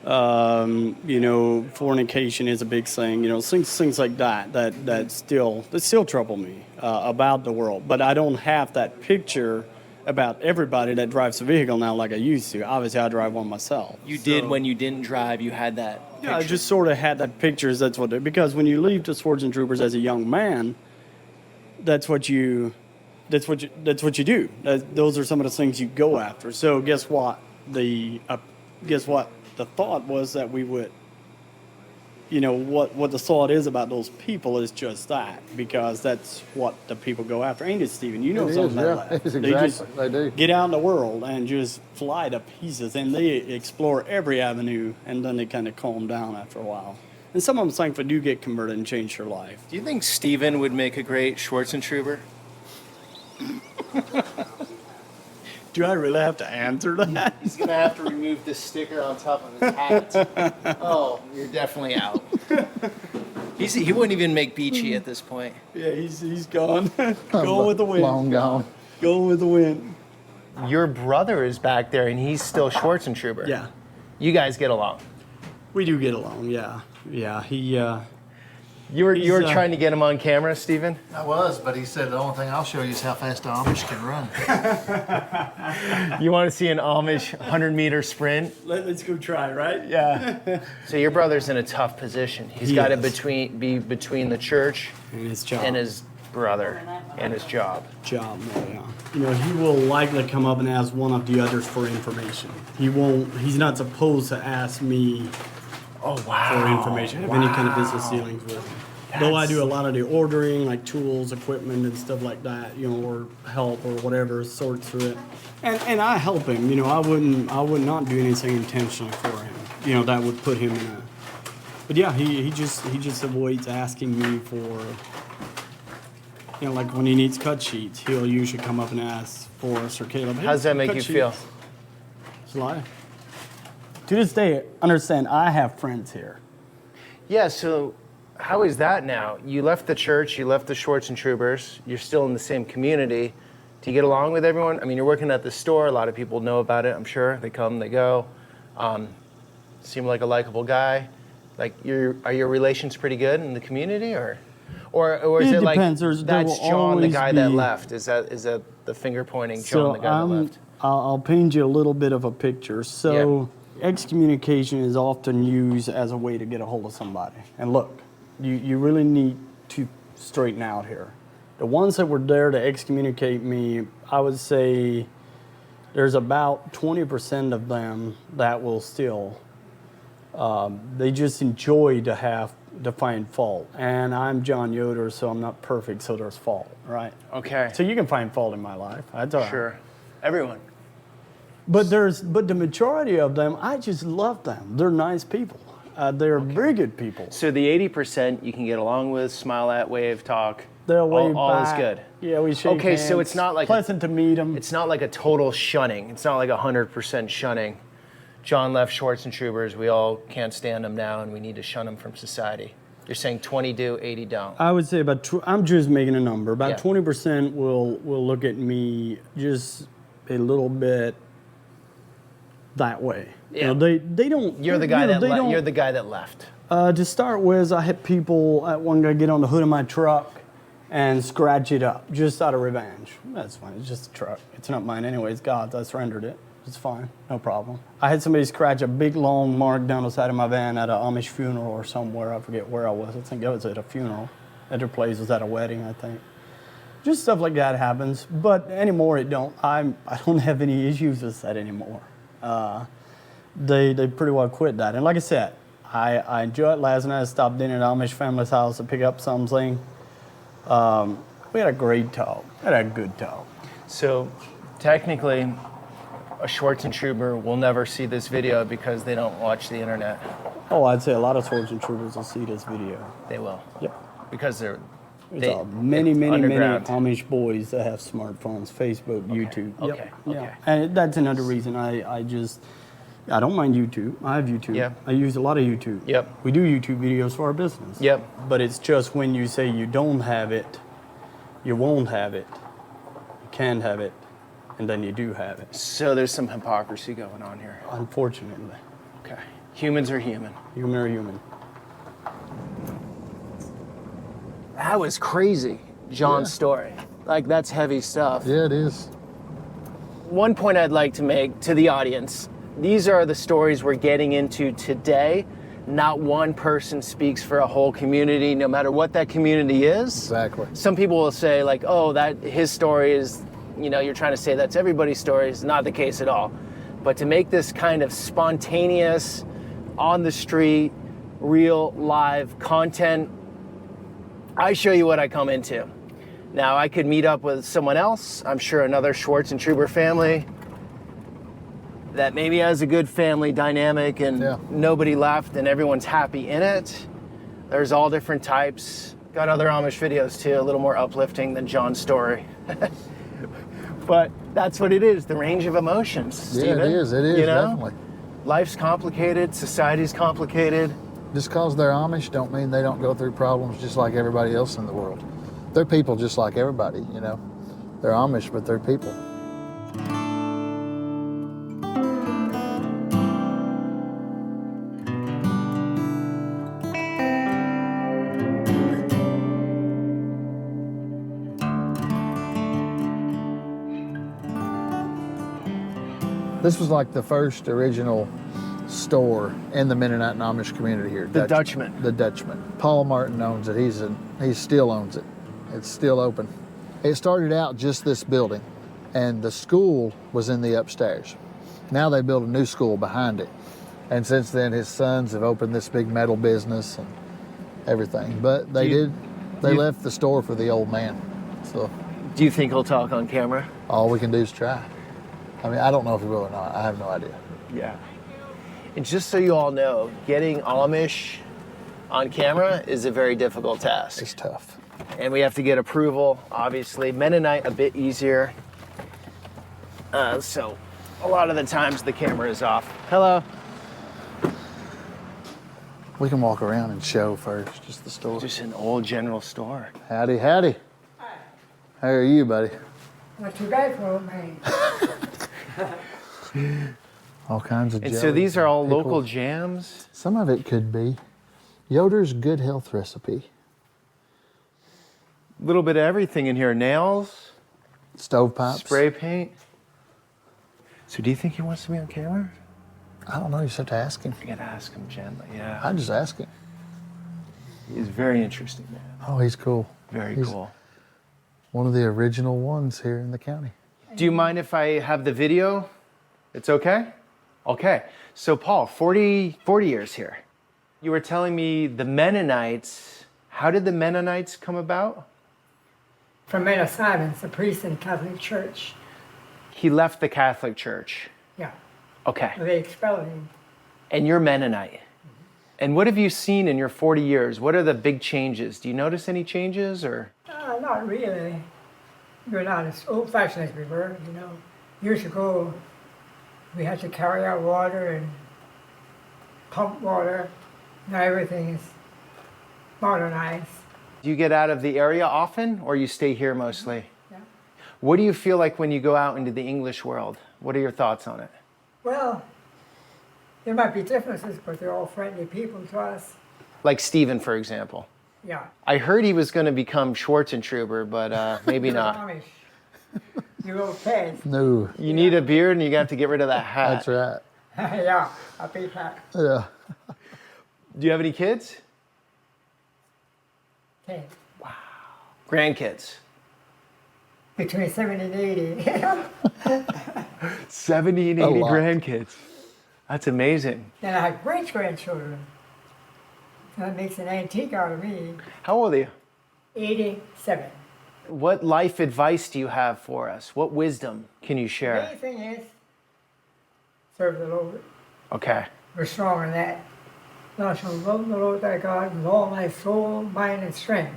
You know, fornication is a big thing. You know, things like that still trouble me about the world. But I don't have that picture about everybody that drives a vehicle now like I used to. Obviously, I drive one myself. You did when you didn't drive. You had that picture. Yeah, I just sort of had that picture. Because when you leave the Schwarz and Troopers as a young man, that's what you do. Those are some of the things you go after. So guess what? The thought was that we would, you know, what the thought is about those people is just that, because that's what the people go after. Ain't it, Steven? You know something about that. They do. Get out in the world and just fly to pieces, and they explore every avenue, and then they kind of calm down after a while. And some of them, thankfully, do get converted and change their life. Do you think Steven would make a great Schwarz and Trooper? Do I really have to answer that? He's going to have to remove the sticker on top of his hat. Oh, you're definitely out. He wouldn't even make Beachy at this point. Yeah, he's gone. Go with the wind. Long gone. Go with the wind. Your brother is back there, and he's still Schwarz and Trooper. Yeah. You guys get along. We do get along, yeah. Yeah, You were trying to get him on camera, Steven? I was, but he said the only thing I'll show you is how fast the Amish can run. You want to see an Amish 100-meter sprint? Let's go try, right? Yeah. So your brother's in a tough position. He's got to be between the church And his job. and his brother and his job. Yeah. You know, he will likely come up and ask one of the others for information. He's not supposed to ask me for information, have any kind of business dealings with him. Though I do a lot of the ordering, like tools, equipment, and stuff like that, you know, or help or whatever, sort through it. And I help him, you know, I would not do anything intentionally for him. You know, that would put him in a, but yeah, he just avoids asking me for, you know, like when he needs cut sheets, he'll usually come up and ask for us or Caleb. Hey, How does that make cut you sheets. feel? It's a lie. To this day, understand, I have friends here. Yeah, so how is that now? You left the church, you left the Schwarz and Troopers, you're still in the same community. Do you get along with everyone? I mean, you're working at the store, a lot of people know about it, I'm sure. They come, they go. Seem like a likable guy. Like, are your relations pretty good in the community, or is it like depends. that's John, the guy that left? Is that the finger pointing John, the guy that left? I'll paint you a little bit of a picture. So, excommunication is often used as a way to get a hold of somebody. And look, you really need to straighten out here. The ones that were there to excommunicate me, I would say there's about 20% of them that will still, they just enjoy to find fault. And I'm John Yoder, so I'm not perfect, so there's fault, right? Okay. So you can find fault in my life. That's all right. Sure. Everyone. But the majority of them, I just love them. They're nice people. They're very good people. So the 80% you can get along with, smile at, wave, talk. They'll wave all is back. good. Yeah, we shake Okay, hands. so it's not like pleasant to meet them. It's not like a total shunning. It's not like 100% shunning. John left Schwarz and Troubers. We all can't stand them now, and we need to shun them from society. You're saying 20 do, 80 don't. I would say I'm just making a number. About Yeah. 20% will look at me just a little bit that way. Yeah. You know, they don't. You're the guy you're the guy that left. To start with, I had people at one guy get on the hood of my truck and scratch it up just out of revenge. That's fine. It's just a truck. It's not mine anyway. It's God's. I surrendered it. It's fine. No problem. I had somebody scratch a big long mark down the side of my van at an Amish funeral or somewhere. I forget where I was. I think I was at a funeral. At their place. It was at a wedding, I think. Just stuff like that happens. But anymore, it don't. I don't have any issues with that anymore. They pretty well quit that. And like I said, I enjoyed it. Last night I stopped in at an Amish family's house to pick up something. We had a great talk. We had a good talk. So technically, a Schwarz and Trouber will never see this video because they don't watch the internet. Oh, I'd say a lot of Schwarz and Troubers will see this video. They will. Yep. Because they're Many underground. Amish boys that have smartphones, Facebook, YouTube. Okay. Yeah. Okay. And that's another reason I don't mind YouTube. I have YouTube. Yeah. I use a lot of YouTube. Yep. We do YouTube videos for our business. Yep. But it's just when you say you don't have it, you won't have it, you can't have it, and then you do have it. So there's some hypocrisy going on here. Unfortunately. Okay. Humans are human. Human are human. That was crazy, John's story. Like, that's heavy stuff. Yeah, it is. One point I'd like to make to the audience, these are the stories we're getting into today. Not one person speaks for a whole community, no matter what that community is. Exactly. Some people will say, like, oh, that his story is, you're trying to say that's everybody's story. It's not the case at all. But to make this kind of spontaneous, on the street, real, live content, I show you what I come into. Now, I could meet up with someone else, I'm sure another Schwarz and Trouber family that maybe has a good family dynamic and nobody left and everyone's happy in it. There's all different types. Got other Amish videos too, a little more uplifting than John's story. But that's what it is, the range of emotions, Steven. Yeah, it is, definitely. Life's complicated, society's complicated. Just because they're Amish don't mean they don't go through problems just like everybody else in the world. They're people just like everybody, They're Amish, but they're people. This was like the first original store in the Mennonite and Amish community here. The Dutchman. The Dutchman. Paul Martin owns it. He still owns it. It's still open. It started out just this building, and the school was in the upstairs. Now they built a new school behind it. And since then, his sons have opened this big metal business and everything. But they left the store for the old man. So Do you think he'll talk on camera? all we can do is try. I mean, I don't know if he will or not. I have no idea. Yeah. And just so you all know, getting Amish on camera is a very difficult task. It's tough. And we have to get approval, obviously. Mennonite, a bit easier. So a lot of the times the camera is off. Hello. We can walk around and show first, just the store. Just an old general store. Howdy, howdy. Hi. How are you, buddy? Not too bad for old man. All kinds of And so jellies these are all and local pickles. jams? Some of it could be. Yoder's Good Health Recipe. A little bit of everything in here. Nails, Stovepipes. spray paint. So do you think he wants to be on camera? I don't know, you just have to ask him. I gotta ask him gently, yeah. I just ask him. He's very interesting, man. Oh, he's cool. Very He's cool. One of the original ones here in the county. Do you mind if I have the video? It's okay? Okay. So Paul, 40 years here. You were telling me the Mennonites. How did the Mennonites come about? From Mena Simons, a priest in the Catholic Church. He left the Catholic Church. Yeah, Okay. they expelled him. And you're Mennonite. And what have you seen in your 40 years? What are the big changes? Do you notice any changes or? Not really. We're not as old-fashioned as we were, you know. Years ago, we had to carry out water and pump water. Now everything is modernized. Do you get out of the area often or you stay here mostly? Yeah. What do you feel like when you go out into the English world? What are your thoughts on it? Well, there might be differences, but they're all friendly people to us. Like Steven, for example. Yeah. I heard he was going to become Schwarz and Trouer, but maybe not. Amish. You okay? No, You need a beard and you got to get rid of that hat. that's right. Yeah, a big hat. Yeah. Do you have any kids? Okay. Grandkids? Between 70 and 80. 70 and A 80 lot. grandkids. That's amazing. And I have great-grandchildren. That makes an antique out of me. How old are you? 87. What life advice do you have for us? What wisdom can you The share? main thing is, serve the Lord. Okay. We're strong in that. Thou shalt love the Lord thy God with all thy soul, mind, and strength.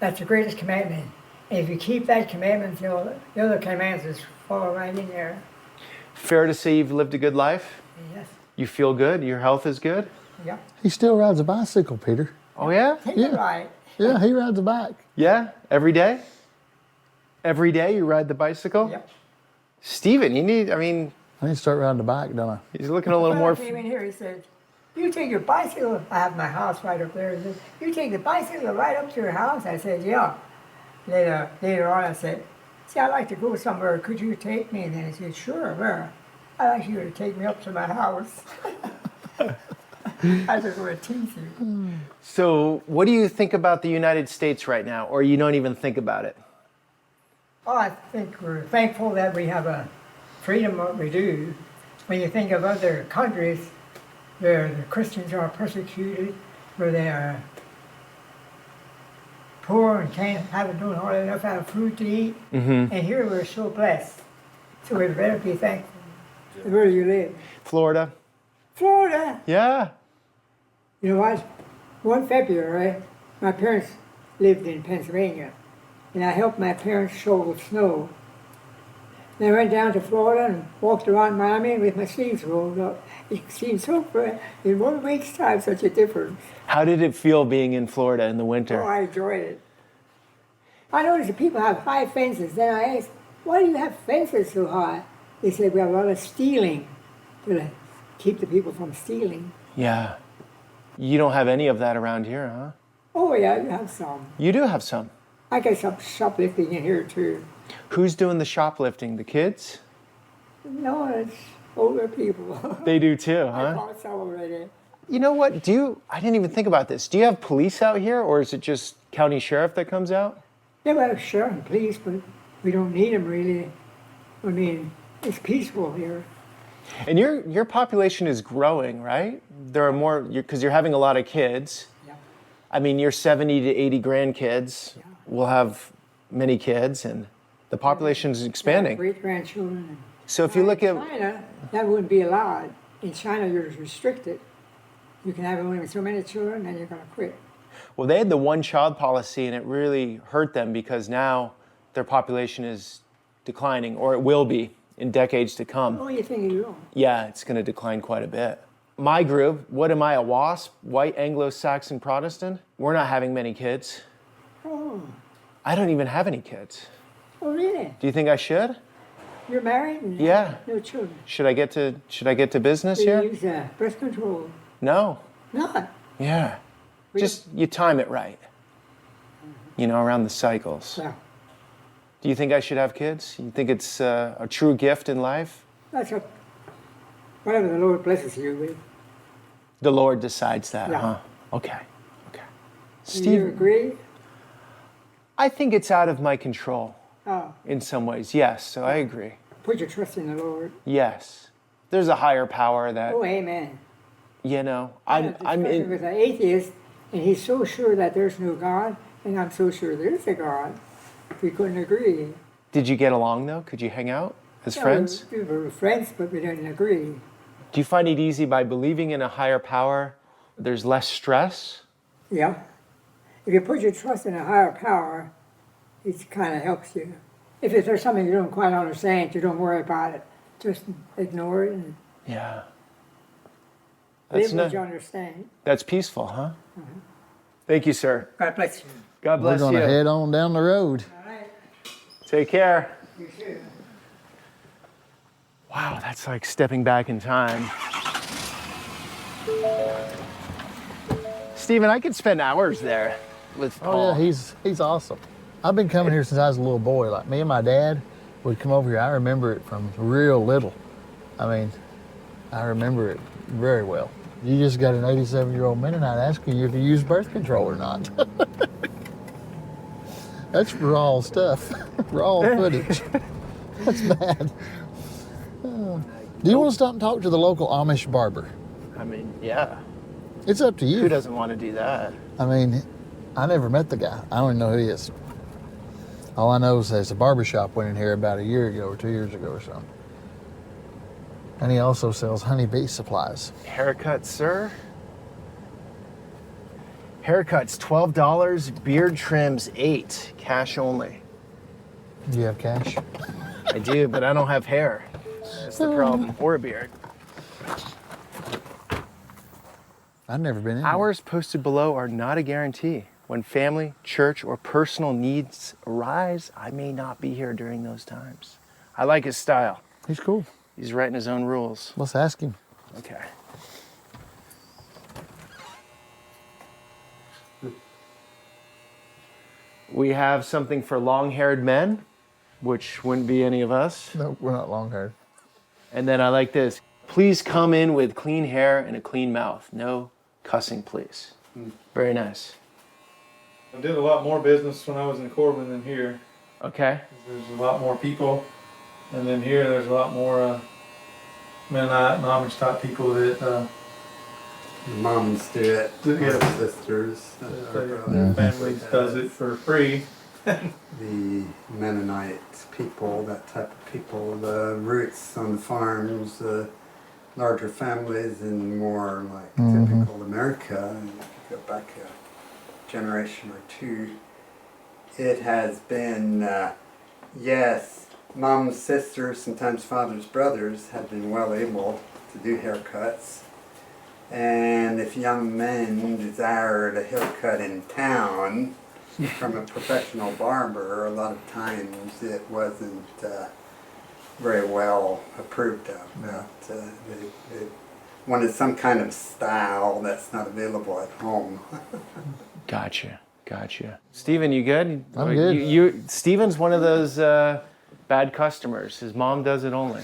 That's the greatest commandment. And if you keep that commandment, the other commandments just fall right in there. Fair to say you've lived a good life? Yes. You feel good? Your health is good? Yep. He still rides a bicycle, Peter. Oh, yeah? Take Yeah. it right. Yeah, he rides a bike. Yeah? Every day? Every day you ride the bicycle? Yep. Steven, you need, I mean, I need to start riding the bike, don't I? he's looking a little When more. I came in here, he said, you take your bicycle, I have my house right up there. He said, you take the bicycle right up to your house? I said, yeah. Later on, I said, see, I'd like to go somewhere. Could you take me? And then he said, sure, where? I'd like you to take me up to my house. I just want to tease you. So, what do you think about the United States right now? Or you don't even think about it? Oh, I think we're thankful that we have a freedom what we do. When you think of other countries where the Christians are persecuted, where they are poor and don't hardly enough have food to eat, and here we're so blessed. So we better be thankful. Where do you live? Florida? Florida. Yeah. You know what? One February, my parents lived in Pennsylvania, and I helped my parents shovel snow. And I went down to Florida and walked around Miami with my sleeves rolled up. It seemed so good. In 1 week's time, such a difference. How did it feel being in Florida in the Oh, winter? I enjoyed it. I noticed that people have high fences. Then I asked, why do you have fences so high? They said, we have a lot of stealing to keep the people from stealing. Yeah. You don't have any of that around here, huh? Oh, yeah, you have some. You do have some. I got some shoplifting in here, too. Who's doing the shoplifting? The kids? No, it's older people. They do too, I huh? caught some already. You know what? I didn't even think about this. Do you have police out here or is it just county sheriff that comes out? Yeah, well, sure, and police, but we don't need them really. I mean, it's peaceful here. And your population is growing, right? There are more, because you're having a lot of kids. Yeah. I mean, you're 70 to 80 grandkids. Yeah. We'll have many kids and the population is expanding. Great grandchildren. So if you look at, China, that wouldn't be allowed. In China, you're restricted. You can have only so many children, and you're going to quit. well, they had the one-child policy and it really hurt them because now their population is declining, or it will be in decades to come. Oh, you think you will? Yeah, it's going to decline quite a bit. My group, what am I, a WASP, white Anglo-Saxon Protestant? We're not having many kids. Oh, I don't even have any kids. oh, really? Do you think I should? You're married? And Yeah. no children. Should I get to business Do you here? use birth control? No. Not. Yeah. Just you time it right. You know, around the cycles. Well, Do you think I should have kids? You think it's a true gift in life? that's whatever the Lord blesses you with. The Lord decides that, Yeah. huh? Okay. Okay. Do you Steve, agree? I think it's out of my control Oh, in some ways. Yes, so I agree. put your trust in the Lord. Yes. There's a higher power that, Oh, amen. you know, I I'm had a discussion in. with an atheist, and he's so sure that there's no God, and I'm so sure there's a God. We couldn't agree. Did you get along though? Could you hang out as Yeah, friends? We were friends, but we didn't agree. Do you find it easy by believing in a higher power There's less stress. Yeah. If you put your trust in a higher power, it kind of helps you. If there's something you don't quite understand, you don't worry about it. Just ignore it and Yeah. live what you understand. That's peaceful, huh? Thank you, sir. God bless you. God bless We're you. going to head on down the road. All right. Take care. You too. Wow, that's like stepping back in time. Steven, I could spend hours there with Paul. Oh yeah, he's awesome. I've been coming here since I was a little boy. Like me and my dad would come over here. I remember it from real little. I mean, I remember it very well. You just got an 87-year-old Mennonite asking you if you use birth control or not. That's raw stuff, raw footage. That's bad. Do you want to stop and talk to the local Amish barber? I mean, yeah. It's up to you. Who doesn't want to do that? I mean, I never met the guy. I don't even know who he is. All I know is there's a barber shop went in here about a year ago or 2 years ago or something. And he also sells honeybee supplies. Haircut, sir? Haircuts, $12. Beard trims, $8. Cash only. Do you have cash? I do, but I don't have hair. That's the problem. Or a beard. I've never been in here. Hours posted below are not a guarantee. When family, church, or personal needs arise, I may not be here during those times. I like his style. He's cool. He's writing his own rules. Let's ask him. Okay. We have something for long-haired men, which wouldn't be any of us. No, we're not long haired. And then I like this. Please come in with clean hair and a clean mouth. No cussing, please. Very nice. I did a lot more business when I was in Corbin than here. Okay. There's a lot more people, and then here there's a lot more Mennonite and Amish type people that Moms do it, Yeah. sisters, families does it for free. the Mennonite people, that type of people, the roots on the farms, the larger families, and more like typical America. And if you go back a generation or two, it has been, yes, mom's sisters, sometimes father's brothers have been well able to do haircuts. And if young men desired a haircut in town from a professional barber, a lot of times it wasn't very well approved of. They wanted some kind of style that's not available at home. Gotcha. Steven, you good? I'm good. Steven's one of those bad customers. His mom does it only.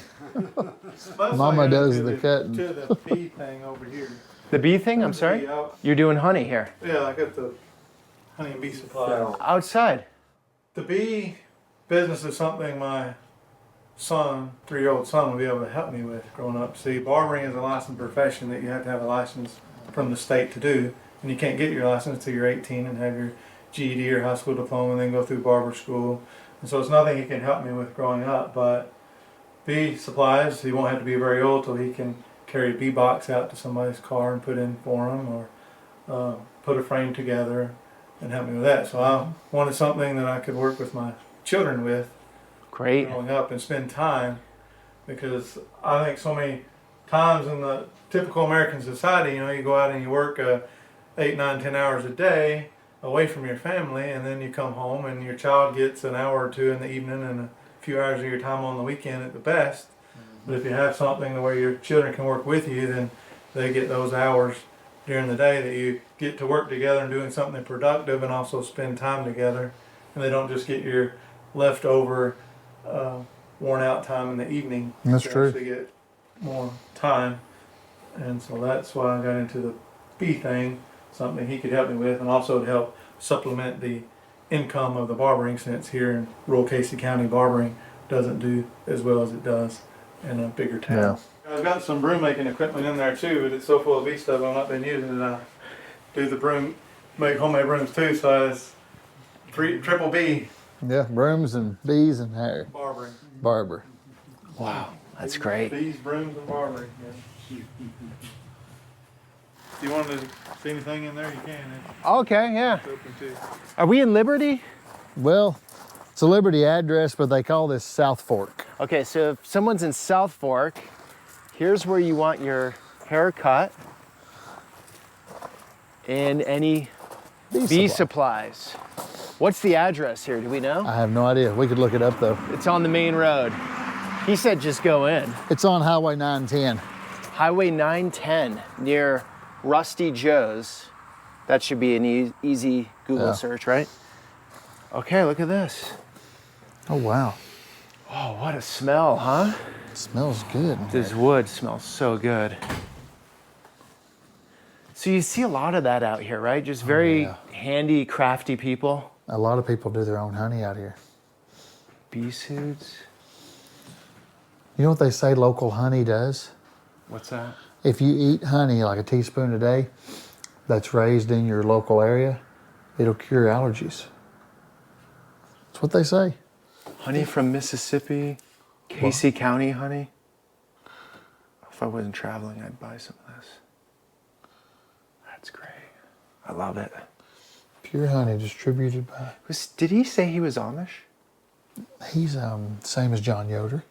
Mama does the cutting. To the bee thing over here. The bee thing? I'm sorry? You're doing honey here. Yeah, I got the honey and bee supplies. Outside. The bee business is something my son, 3-year-old son, will be able to help me with growing up. See, barbering is a licensed profession that you have to have a license from the state to do. And you can't get your license until you're 18 and have your GED or high school diploma and then go through barber school. And so it's nothing he can help me with growing up, but bee supplies, he won't have to be very old till he can carry a bee box out to somebody's car and put in for him, or put a frame together and help me with that. So I wanted something that I could work with my children with Great. growing up and spend time, because I think so many times in the typical American society, you go out and you work 8, 9, 10 hours a day away from your family, and then you come home and your child gets an hour or two in the evening and a few hours of your time on the weekend at the best. But if you have something where your children can work with you, then they get those hours during the day that you get to work together and doing something productive and also spend time together. And they don't just get your leftover worn out time in the evening. That's They true. actually get more time. And so that's why I got into the bee thing, something he could help me with, and also to help supplement the income of the barbering, since here in rural Casey County, barbering doesn't do as well as it does in a bigger town. I've got some broom making equipment in there too, but it's so full of bee stuff I've not been using it. I do the broom, make homemade brooms too, so it's triple B Yeah, brooms and bees and hair. barbering. Barber. Wow, that's great. Bees, brooms, and barbering. Yeah. If you wanted to see anything in there, you can. Okay, yeah. It's open too. Are we in Liberty? Well, it's a Liberty address, but they call this South Fork. Okay, so if someone's in South Fork, here's where you want your hair cut and any bee supplies. What's the address here? Do we know? I have no idea. We could look it up though. It's on the main road. He said just go in. It's on Highway 910. Highway 910 near Rusty Joe's. That should be an easy Google search, right? Okay, look at this. Oh, wow. Oh, what a smell, huh? It smells good. This wood smells so good. So you see a lot of that out here, right? Just very handy, crafty people. A lot of people do their own honey out here. Bee suits. You know what they say local honey does? What's that? If you eat honey, like a teaspoon a day, that's raised in your local area, it'll cure allergies. That's what they say. Honey from Mississippi, Casey County honey. If I wasn't traveling, I'd buy some of this. That's great. I love it. Pure honey distributed by... Did he say he was Amish? He's same as John Yoder.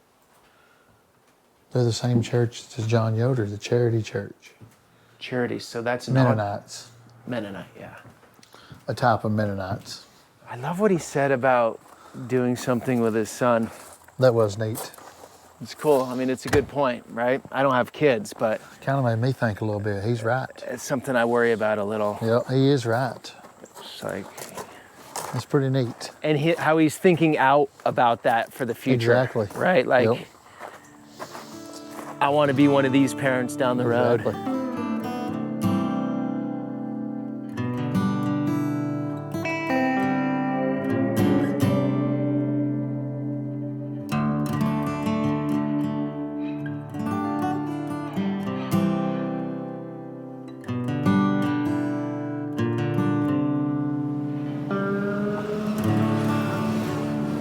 They're the same church as John Yoder, the Charity Church. Charity, so that's Mennonites. Mennonite, yeah. A type of Mennonites. I love what he said about doing something with his son. That was neat. It's cool. I mean, it's a good point, right? I don't have kids, but Kind of made me think a little bit. He's right. it's something I worry about a little. Yeah, he is right. It's like, It's pretty neat. and how he's thinking out about that for the future. Exactly. Right? Like, Yep. I want to be one of these parents down the road. Exactly.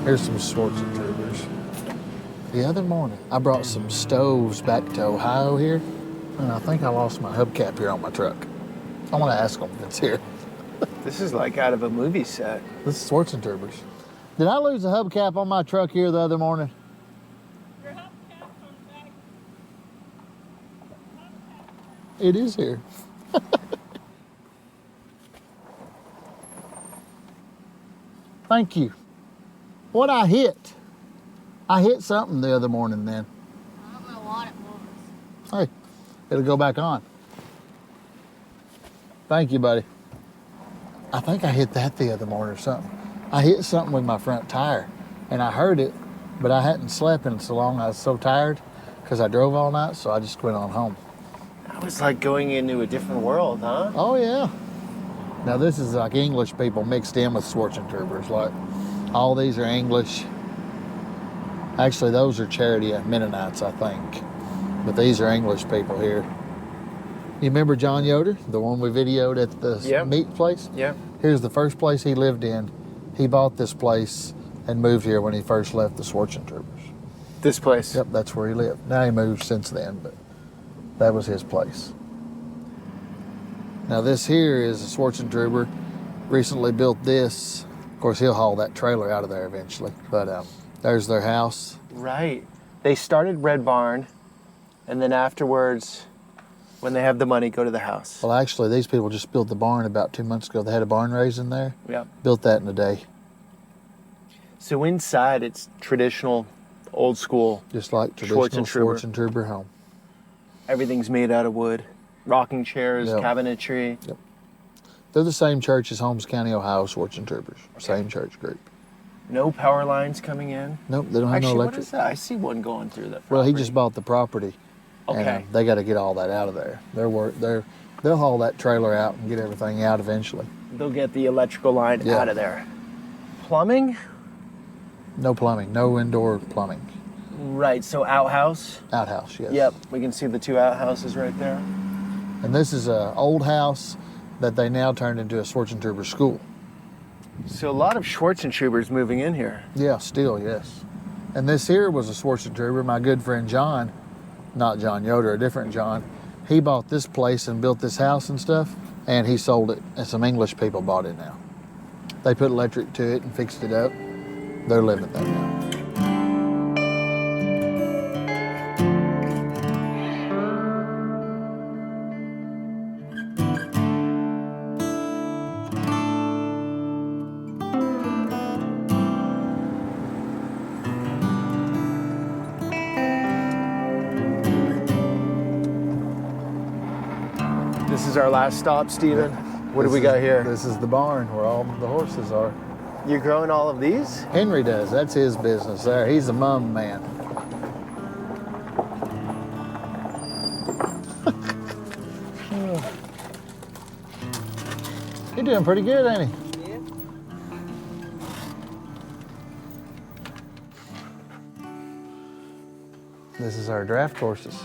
Here's some Schwarz and Troubers. The other morning, I brought some stoves back to Ohio here, and I think I lost my hubcap here on my truck. I want to ask them if it's here. This is like out of a movie set. This is Schwarz and Troubers. Did I lose a hubcap on my truck here the other morning? Your hubcap's on the back. It is here. Thank you. What I hit? I hit something the other morning then. I don't know what it was. Hey, it'll go back on. Thank you, buddy. I think I hit that the other morning or something. I hit something with my front tire, and I heard it, but I hadn't slept in so long. I was so tired because I drove all night, so I just went on home. That was like going into a different world, huh? Oh, yeah. Now, this is like English people mixed in with Schwarz and Troubers. Like, all these are English. Actually, those are Charity Mennonites, I think. But these are English people here. You remember John Yoder, the one we videoed at the meat place? Yeah. Here's the first place he lived in. He bought this place and moved here when he first left the Schwarz and Troubers. This place? Yep, that's where he lived. Now he moved since then, but that was his place. Now this here is a Schwarz and Trouber. Recently built this. Of course, he'll haul that trailer out of there eventually. But there's their house. Right. They started Red Barn, and then afterwards, when they have the money, go to the house. Well, actually, these people just built the barn about 2 months ago. They had a barn raised in there. Yeah. Built that in a day. So inside, it's traditional, old school. Just like traditional Schwarz and Trouber. Schwarz and Trouber home. Everything's made out of wood. Rocking chairs, Yep. cabinetry. Yep. They're the same church as Holmes County, Ohio, Schwarz and Troubers. Same church group. No power lines coming in. Nope, they don't have Actually, no what electric. is that? I see one going through that. Well, he property. just bought the property. Okay. And they got to get all that out of there. They'll haul that trailer out and get everything out eventually. They'll get the electrical line Yeah. out of there. Plumbing? No plumbing, no indoor plumbing. Right, so outhouse? Outhouse, yes. Yep, we can see the two outhouses right there. And this is an old house that they now turned into a Schwarz and Trouber school. So a lot of Schwarz and Troubers moving in here. Yeah, still, yes. And this here was a Schwarz and Trouber. My good friend John, not John Yoder, a different John, He bought this place and built this house and stuff, and he sold it, and some English people bought it now. They put electric to it and fixed it up. They're living there now. This is our last stop, Steven. What do we got here? This is the barn where all the horses are. You're growing all of these? Henry does. That's his business there. He's a mum man. You're doing pretty good, ain't he? Yeah. This is our draft horses.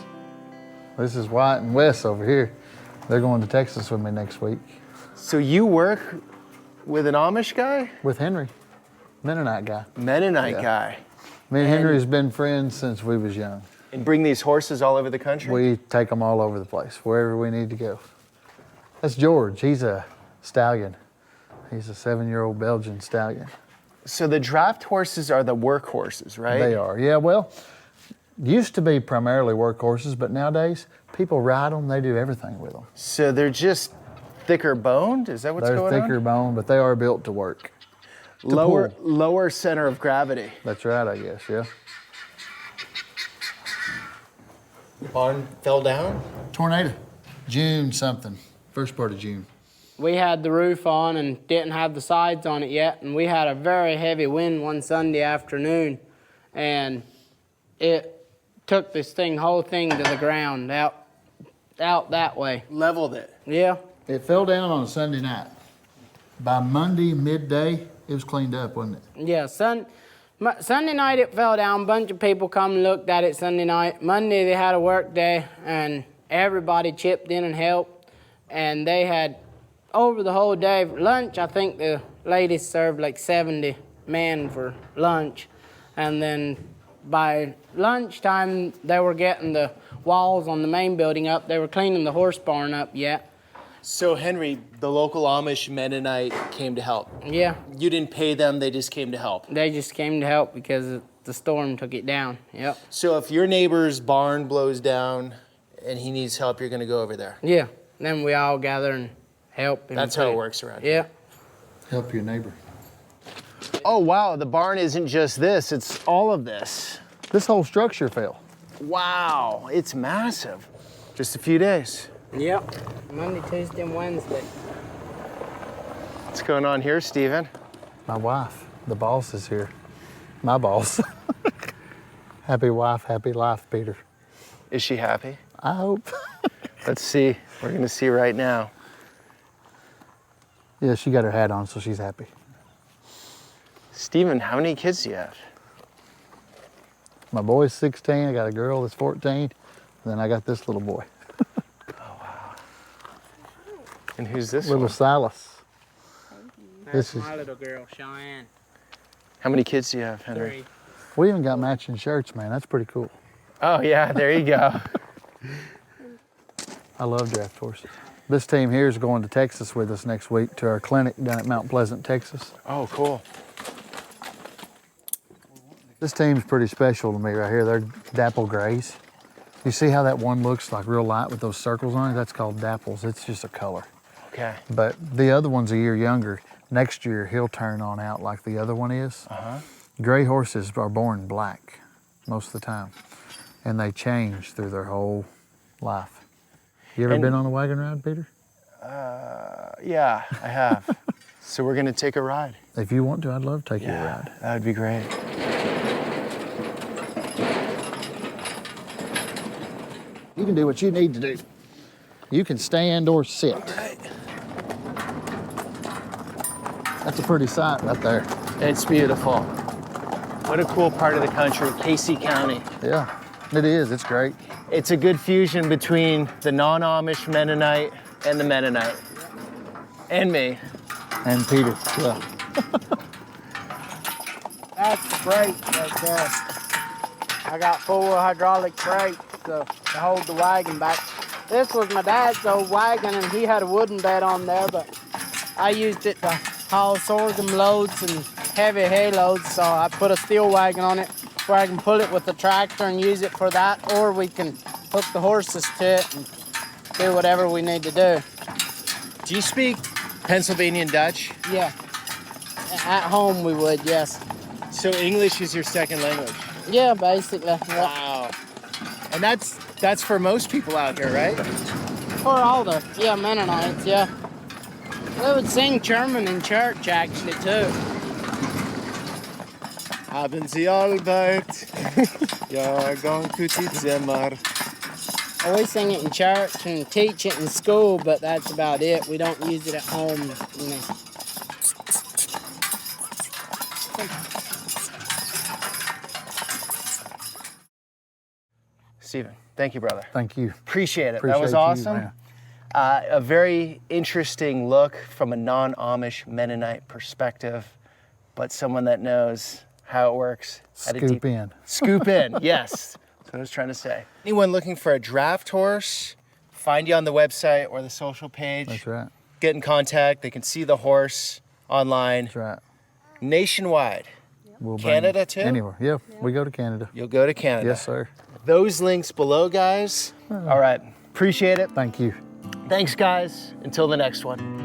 This is Wyatt and Wes over here. They're going to Texas with me next week. So you work with an Amish guy? With Henry, Mennonite guy. Mennonite Yeah. guy. Me and Henry's been friends since we was young. And bring these horses all over the country? We take them all over the place, wherever we need to go. That's George. He's a stallion. He's a 7-year-old Belgian stallion. So the draft horses are the work horses, right? They are. Yeah, well, used to be primarily work horses, but nowadays people ride them. They do everything with them. So they're just thicker boned? Is that what's They're going on? thicker bone, but they are built to work. Lower center of gravity. That's right, I guess, yeah. Barn fell down? Tornado. June something. First part of June. We had the roof on and didn't have the sides on it yet, and we had a very heavy wind one Sunday afternoon, and it took this whole thing to the ground, out that way. Leveled it. Yeah. It fell down on a Sunday night. By Monday midday, it was cleaned up, wasn't it? Yeah, Sunday night it fell down. A bunch of people come and looked at it Sunday night. Monday they had a work day, and everybody chipped in and helped. And they had, over the whole day, lunch, I think the ladies served like 70 men for lunch. And then by lunchtime, they were getting the walls on the main building up. They were cleaning the horse barn up yet. So Henry, the local Amish Mennonite came to help. Yeah. You didn't pay them, they just came to help. They just came to help because the storm took it down. Yep. So if your neighbor's barn blows down and he needs help, you're gonna go over there. Yeah. Then we all gather and help. That's how it works around here. Yeah. Help your neighbor. Oh wow, the barn isn't just this, it's all of this. This whole structure fell. Wow, it's massive. Just a few days. Yep. Monday, Tuesday, and Wednesday. What's going on here, Steven? My wife, the boss, is here. My boss. Happy wife, happy life, Peter. Is she happy? I hope. Let's see. We're gonna see right now. Yeah, she got her hat on, so she's happy. Steven, how many kids do you have? My boy's 16, I got a girl that's 14, and then I got this little boy. And who's this Little one? Silas. That's This is- my little girl, Cheyenne. How many kids do you have, Henry? 3. We even got matching shirts, man. That's pretty cool. Oh yeah, there you go. I love draft horses. This team here is going to Texas with us next week to our clinic down at Mount Pleasant, Texas. Oh, cool. This team's pretty special to me right here. They're dapple grays. You see how that one looks like real light with those circles on it? That's called dapples. It's just a color. Okay. But the other one's a year younger. Next year, he'll turn on out like the other one is. Gray horses are born black most of the time, and they change through their whole life. You ever And- been on a wagon ride, Peter? Yeah, I have. So we're gonna take a ride. If you want to, I'd love to take you a ride. That would be great. You can do what you need to do. You can stand or sit. That's a pretty sight right there. It's beautiful. What a cool part of the country, Casey County. Yeah, it is. It's great. It's a good fusion between the non-Amish Mennonite and the Mennonite. And me. And Peter, yeah. That's the brake right there. I got 4 hydraulic brakes to hold the wagon back. This was my dad's old wagon, and he had a wooden bed on there, but I used it to haul sorghum loads and heavy hay loads, so I put a steel wagon on it where I can pull it with the tractor and use it for that, or we can hook the horses to it and do whatever we need to do. Do you speak Pennsylvanian Dutch? Yeah. At home we would, yes. So English is your second language? Yeah, basically. Yeah. Wow. And that's for most people out here, right? For all the, Mennonites, yeah. They would sing German in church, actually, too. Haben Sie Arbeit? Ja, going to die Zimmer. We sing it in church and teach it in school, but that's about it. We don't use it at home, you know. Steven, thank you, brother. Thank you. Appreciate it. Appreciate That was you, awesome. man. A very interesting look from a non-Amish Mennonite perspective, but someone that knows how it works. Scoop in. Scoop in, yes. That's what I was trying to say. Anyone looking for a draft horse, find you on the website or the social page. That's right. Get in contact. They can see the horse online. That's right. Nationwide. We'll bring Canada it too? Anywhere. Yeah, we go to Canada. You'll go to Canada. Yes, sir. Those links below, guys. All right. Appreciate it. Thank you. Thanks, guys. Until the next one.